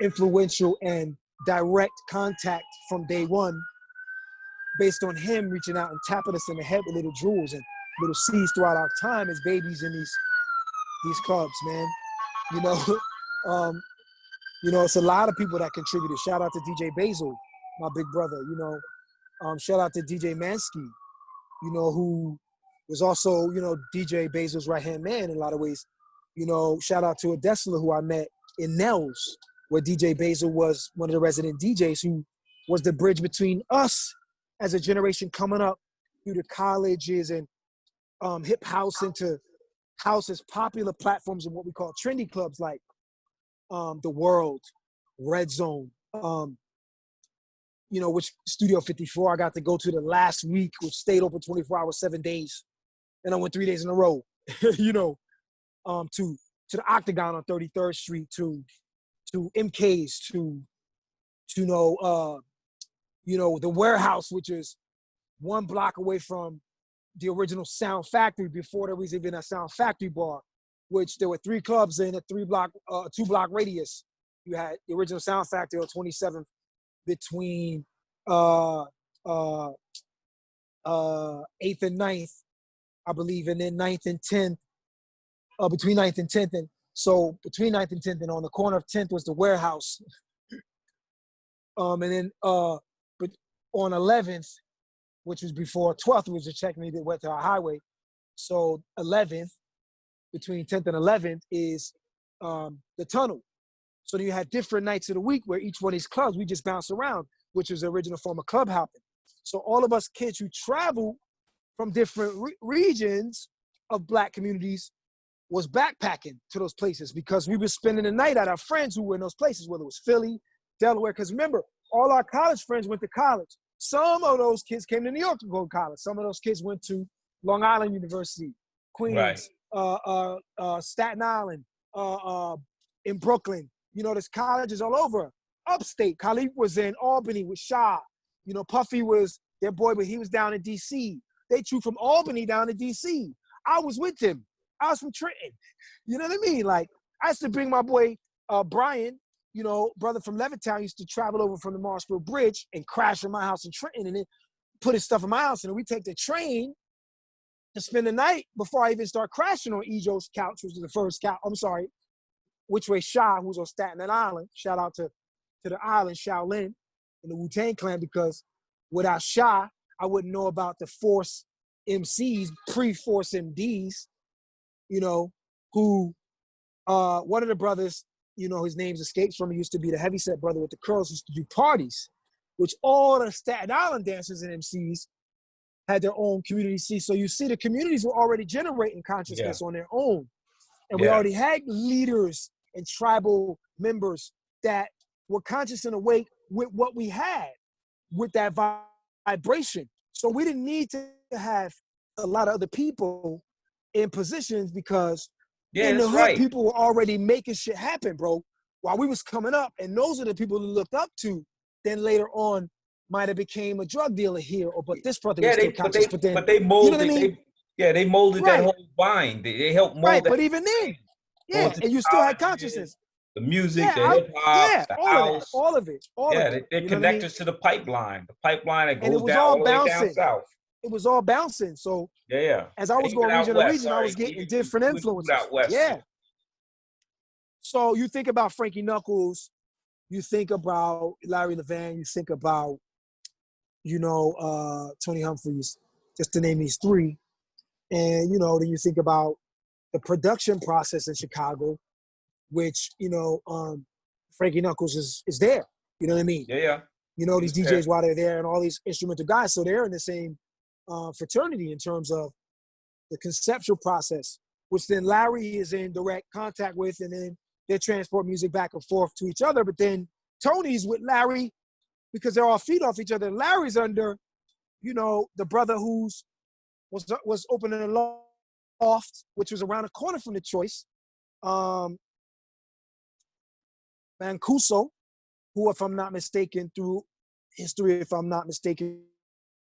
influential and direct contact from day one, based on him reaching out and tapping us in the head with little jewels and little seeds throughout our time as babies in these clubs, man. You know, you know, it's a lot of people that contributed. Shout out to DJ Basil, my big brother. You know, shout out to DJ Mansky, you know, who was also, you know, DJ Basil's right-hand man in a lot of ways. You know, shout out to Adesla, who I met in Nels, where DJ Basil was one of the resident DJs who was the bridge between us as a generation coming up through the colleges and hip house into house's popular platforms and what we call trendy clubs like The World, Red Zone, you know, which Studio 54 I got to go to the last week, which stayed open 24 hours, 7 days. And I went 3 days in a row, you know, to the Octagon on 33rd Street, to MK's, to you know, the Warehouse, which is 1 block away from the original Sound Factory before there was even a Sound Factory bar, which there were 3 clubs in a 2-block radius. You had the original Sound Factory on 27th between 8th and 9th, I believe, and then 9th and 10th, between 9th and 10th. And so between 9th and 10th, and on the corner of 10th was the Warehouse. And then but on 11th, which was before 12th, was a check me that went to our highway. So 11th, between 10th and 11th, is the tunnel. So you had different nights of the week where each one of these clubs, we just bounced around, which was the original form of club hopping. So all of us kids who travel from different regions of Black communities was backpacking to those places because we were spending the night at our friends who were in those places, whether it was Philly, Delaware. Because remember, all our college friends went to college. Some of those kids came to New York to go to college. Some of those kids went to Long Island University, Queens, Staten Island, in Brooklyn. You know, there's colleges all over. Upstate, Khalif was in Albany with Shah. You know, Puffy was their boy, but he was down in D.C. They flew from Albany down to D.C. I was with him. I was from Trenton. You know what I mean? Like, I used to bring my boy Brian, you know, brother from Levittown, used to travel over from the Marshville Bridge and crash in my house in Trenton and then put his stuff in my house. And then we take the train to spend the night before I even start crashing on Ejo's couch, which was the first couch. I'm sorry, which way Sha, who's on Staten Island. Shout out to the island, Shaolin, and the Wu-Tang Clan, because without Sha, I wouldn't know about the Force MCs, pre-Force MDs, you know, who one of the brothers, you know, his name escapes from me, used to be the heavyset brother with the curls, used to do parties, which all the Staten Island dancers and MCs had their own community scene. So you see the communities were already generating consciousness on their own. And we already had leaders and tribal members that were conscious and awake with what we had, with that vibration. So we didn't need to have a lot of other people in positions because in the hood, people were already making shit happen, bro, while we was coming up. And those are the people who looked up to, then later on might have became a drug dealer here, or but this brother was still conscious. But they molded, you know what I mean? They molded that whole mind. They helped mold that. But even then, and you still had consciousness. The music, the hip hop, the house, all of it. They're connected to the pipeline that goes down all the way down south. It was all bouncing. So as I was going region to region, I was getting different influences. So you think about Frankie Knuckles, you think about Larry Levan, you think about, you know, Tony Humphries, just to name these three. And, you know, then you think about the production process in Chicago, which, you know, Frankie Knuckles is there. You know what I mean? You know, these DJs while they're there and all these instrumental guys. So they're in the same fraternity in terms of the conceptual process, which then Larry is in direct contact with, and then they transport music back and forth to each other. But then Tony's with Larry because they're all feed off each other. Larry's under, you know, the brother who's was opening a loft, which was around the corner from the Choice. Mancuso, who, if I'm not mistaken, through history, if I'm not mistaken,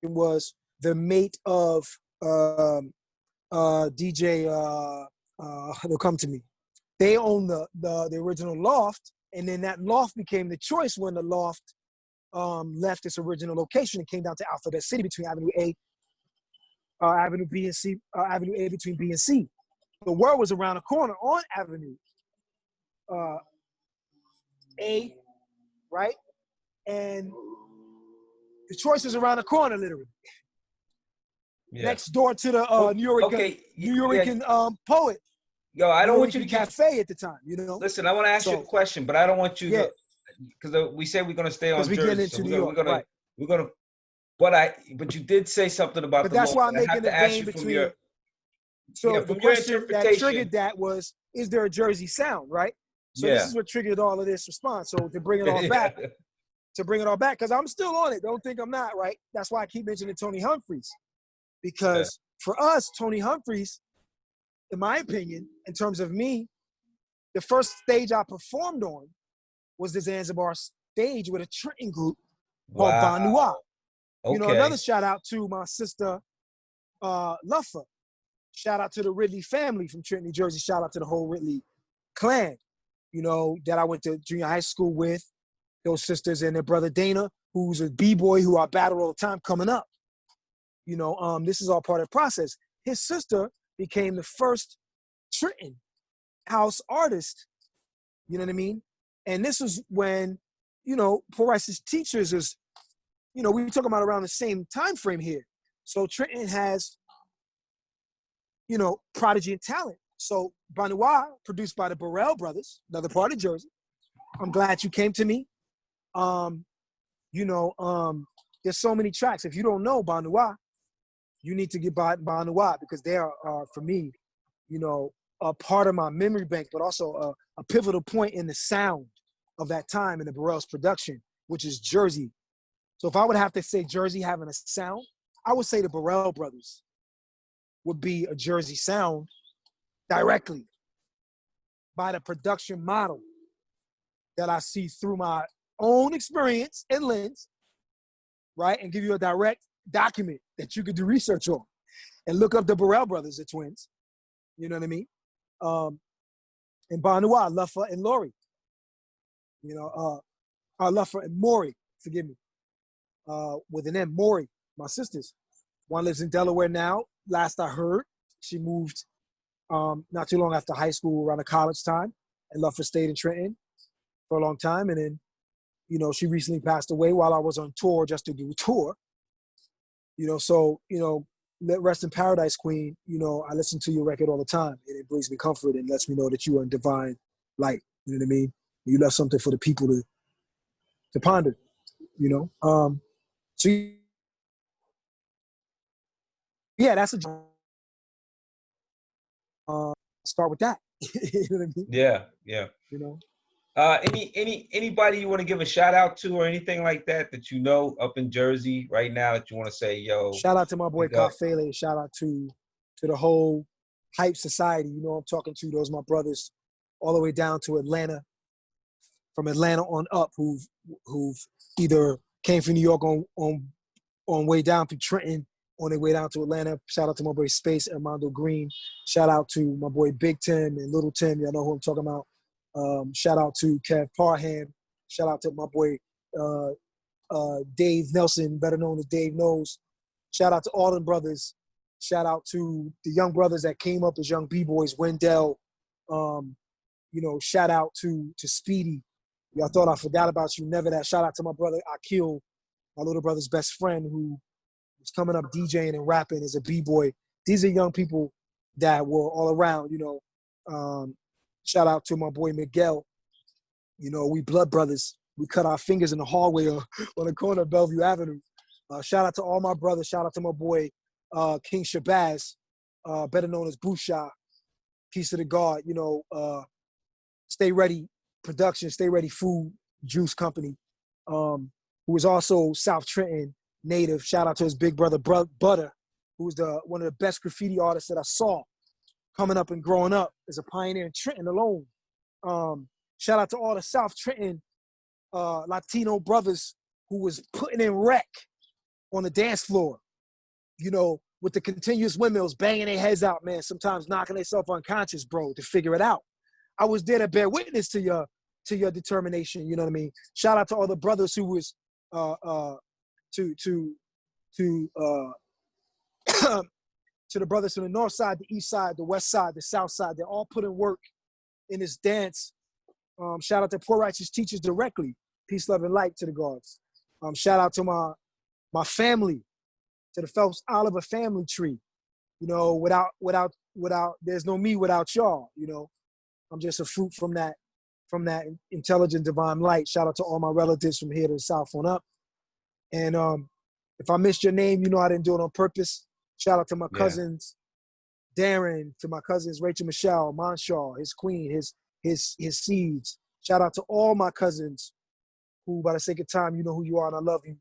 was the mate of DJ, they'll come to me. They own the original loft, and then that loft became the Choice when the loft left its original location and came down to Alphabet City between Avenue A, Avenue B and C, Avenue A between B and C. The world was around the corner on Avenue A, right? And the Choice is around the corner, literally. Next door to the New York poet. Yo, I don't want you to cafe at the time, you know. Listen, I want to ask you a question, but I don't want you to, because we said we're going to stay on Jersey. So we're going to, but you did say something about but that's why I'm making the vein between. So the question that triggered that was, is there a Jersey sound, right? So this is what triggered all of this response. So to bring it all back, because I'm still on it. Don't think I'm not, right? That's why I keep mentioning Tony Humphries. Because for us, Tony Humphries, in my opinion, in terms of me, the first stage I performed on was the Zanzibar stage with a Trenton group called Banua. You know, another shout out to my sister, Luffa. Shout out to the Ridley family from Trenton, New Jersey. Shout out to the whole Ridley clan, you know, that I went to junior high school with. Those sisters and their brother Dana, who's a B-boy who I battle all the time coming up. You know, this is all part of the process. His sister became the first Trenton house artist. You know what I mean? And this was when, you know, Paul Rice's teachers is, you know, we were talking about around the same time frame here. So Trenton has, you know, prodigy and talent. So Banua, produced by the Burrell brothers, another part of Jersey. I'm glad you came to me. You know, there's so many tracks. If you don't know Banua, you need to get Banua because they are, for me, you know, a part of my memory bank, but also a pivotal point in the sound of that time in the Burrell's production, which is Jersey. So if I would have to say Jersey having a sound, I would say the Burrell brothers would be a Jersey sound directly by the production model that I see through my own experience and lens, right? And give you a direct document that you could do research on and look up the Burrell brothers, the twins. You know what I mean? And Banua, Luffa, and Lori. You know, Luffa and Maury, forgive me. With an M, Maury, my sisters. One lives in Delaware now. Last I heard, she moved not too long after high school, around the college time, and Luffa stayed in Trenton for a long time. And then, you know, she recently passed away while I was on tour just to do a tour. You know, so, you know, rest in paradise, Queen. You know, I listen to your record all the time, and it brings me comfort and lets me know that you are in divine light. You know what I mean? You left something for the people to ponder. You know, so yeah, that's a start with that. You know what I mean? Yeah, yeah. You know. Anybody you want to give a shout out to or anything like that that you know up in Jersey right now that you want to say, yo, shout out to my boy big up. Kafele. Shout out to the whole Hype Society. You know I'm talking to. Those my brothers, all the way down to Atlanta, from Atlanta on up, who've either came from New York on way down to Trenton, on their way down to Atlanta. Shout out to my boy Space, Armando Green. Shout out to my boy Big Tim and Little Tim. Y'all know who I'm talking about. Shout out to Kev Parham. Shout out to my boy Dave Nelson, better known as Dave Knows. Shout out to all them brothers. Shout out to the young brothers that came up as young B-boys, Wendell. You know, shout out to Speedy. Y'all thought I forgot about you. Never that. Shout out to my brother Akil, my little brother's best friend, who was coming up DJing and rapping as a B-boy. These are young people that were all around, you know. Shout out to my boy Miguel. You know, we blood brothers. We cut our fingers in the hallway on the corner of Bellevue Avenue. Shout out to all my brothers. Shout out to my boy King Shabazz, better known as Busha. Peace to the God. You know, Stay Ready Production, Stay Ready Food Juice Company, who is also South Trenton native. Shout out to his big brother Butter, who was one of the best graffiti artists that I saw coming up and growing up as a pioneer in Trenton alone. Shout out to all the South Trenton Latino brothers who was putting in wreck on the dance floor, you know, with the continuous windmills, banging their heads out, man, sometimes knocking themselves unconscious, bro, to figure it out. I was there to bear witness to your determination, you know what I mean? Shout out to all the brothers who was to the brothers from the north side, the east side, the west side, the south side. They're all putting work in this dance. Shout out to Poor Righteous Teachers directly. Peace, love, and light to the gods. Shout out to my family, to the Phelps Oliver family tree. You know, without, there's no me without y'all. You know, I'm just a fruit from that intelligent divine light. Shout out to all my relatives from here to the south on up. And if I missed your name, you know I didn't do it on purpose. Shout out to my cousins, Darren, to my cousins Rachel Michelle, Monshaw, his queen, his seeds. Shout out to all my cousins who, by the sake of time, you know who you are and I love you.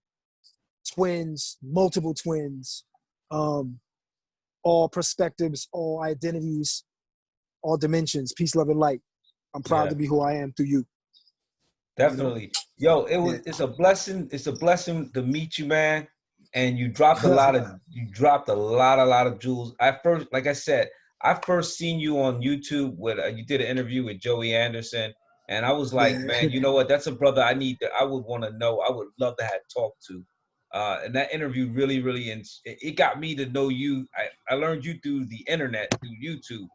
Twins, multiple twins, all perspectives, all identities, all dimensions. Peace, love, and light. I'm proud to be who I am through you. Definitely. You know? Yo, it's a blessing. It's a blessing to meet you, man. And you dropped a lot of jewels. Like I said, I first seen you on YouTube with you did an interview with Joey Anderson, and I was like, man, you know what? That's a brother I would want to know. I would love to have talked to. And that interview really, it got me to know you. I learned you through the internet, through YouTube,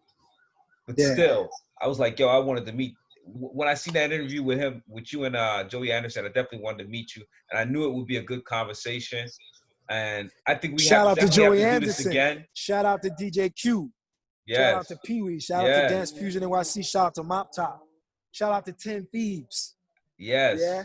but still, I was like, yo, I wanted to meet. When I see that interview with you and Joey Anderson, I definitely wanted to meet you, and I knew it would be a good conversation. And I think we Shout out to definitely have Joey to do this Anderson. again. Shout out to DJ Q. Shout out Yes. to Pee Wee. Shout out to Yes. Dance Fusion NYC. Shout out to Mop Top. Shout out to 10 Thieves. Yes. Yeah.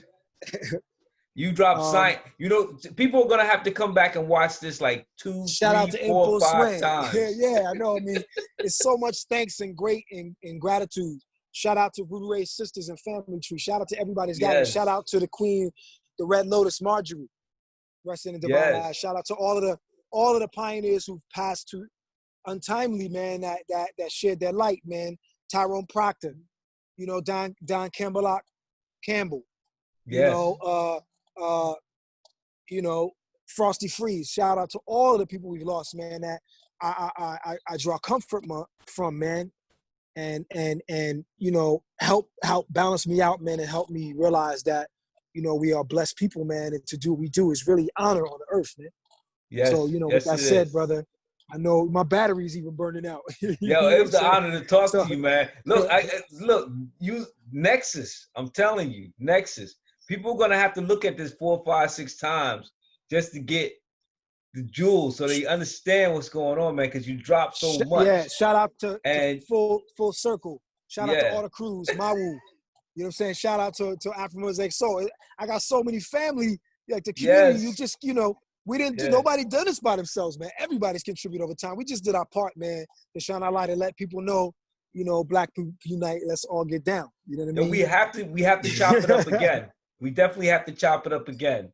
You drop sign. You know, people are gonna have to come back and watch this like 2, Shout 3, out to 4, Info 5 Swing. times. Yeah, I know. I mean, it's so much thanks and great and gratitude. Shout out to Ruby Ray's sisters and family tree. Shout out to everybody's got it. Shout out to the queen, the Red Lotus, Marjorie. Rest in the divine eyes. Shout out to all of the pioneers who've passed to untimely, man, that shared their light, man. Tyrone Proctor, you know, Don Campbell, you know, Frosty Freeze. Shout out to all of the people we've lost, man, that I draw comfort from, man. And you know, help balance me out, man, and help me realize that, you know, we are blessed people, man, and to do what we do is really honor on the earth, man. Yes. So, you know, with that said, brother, I know my battery's even burning out. Yo, it was an honor to talk to you, man. Look, you Nexus. I'm telling you, Nexus. People are gonna have to look at this 4, 5, 6 times just to get the jewels, so they understand what's going on, man. Because you drop so much. Yeah, shout out to full circle. Shout out to all the crews, Mawu. You know what I'm saying? Shout out to Afro Mosaic Soul. I got so many family, like the community. You just, you know, we didn't do, nobody done this by themselves, man. Everybody's contributed over time. We just did our part, man, to shine our light and let people know, you know, Black people unite. Let's all get down. You know what I mean? We have to chop it up again. We definitely have to chop it up again.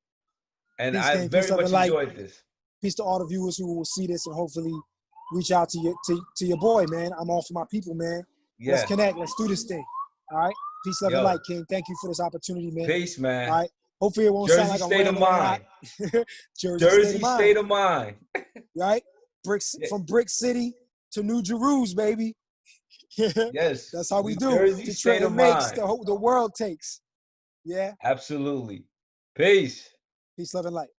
And I very much enjoyed this. Peace to all the viewers who will see this and hopefully reach out to your boy, man. I'm all for my people, man. Yeah. Let's connect. Let's do this thing. All right. Peace, love, and light, King. Thank you for this opportunity, man. Peace, man. All right. Hopefully it won't sound like I'm rambling. Jersey state of mind. Right? From Brick City to New Jerusalem, baby. Yes. That's how we do. Jersey state of mind. The world takes. Yeah. Absolutely. Peace. Peace, love, and light.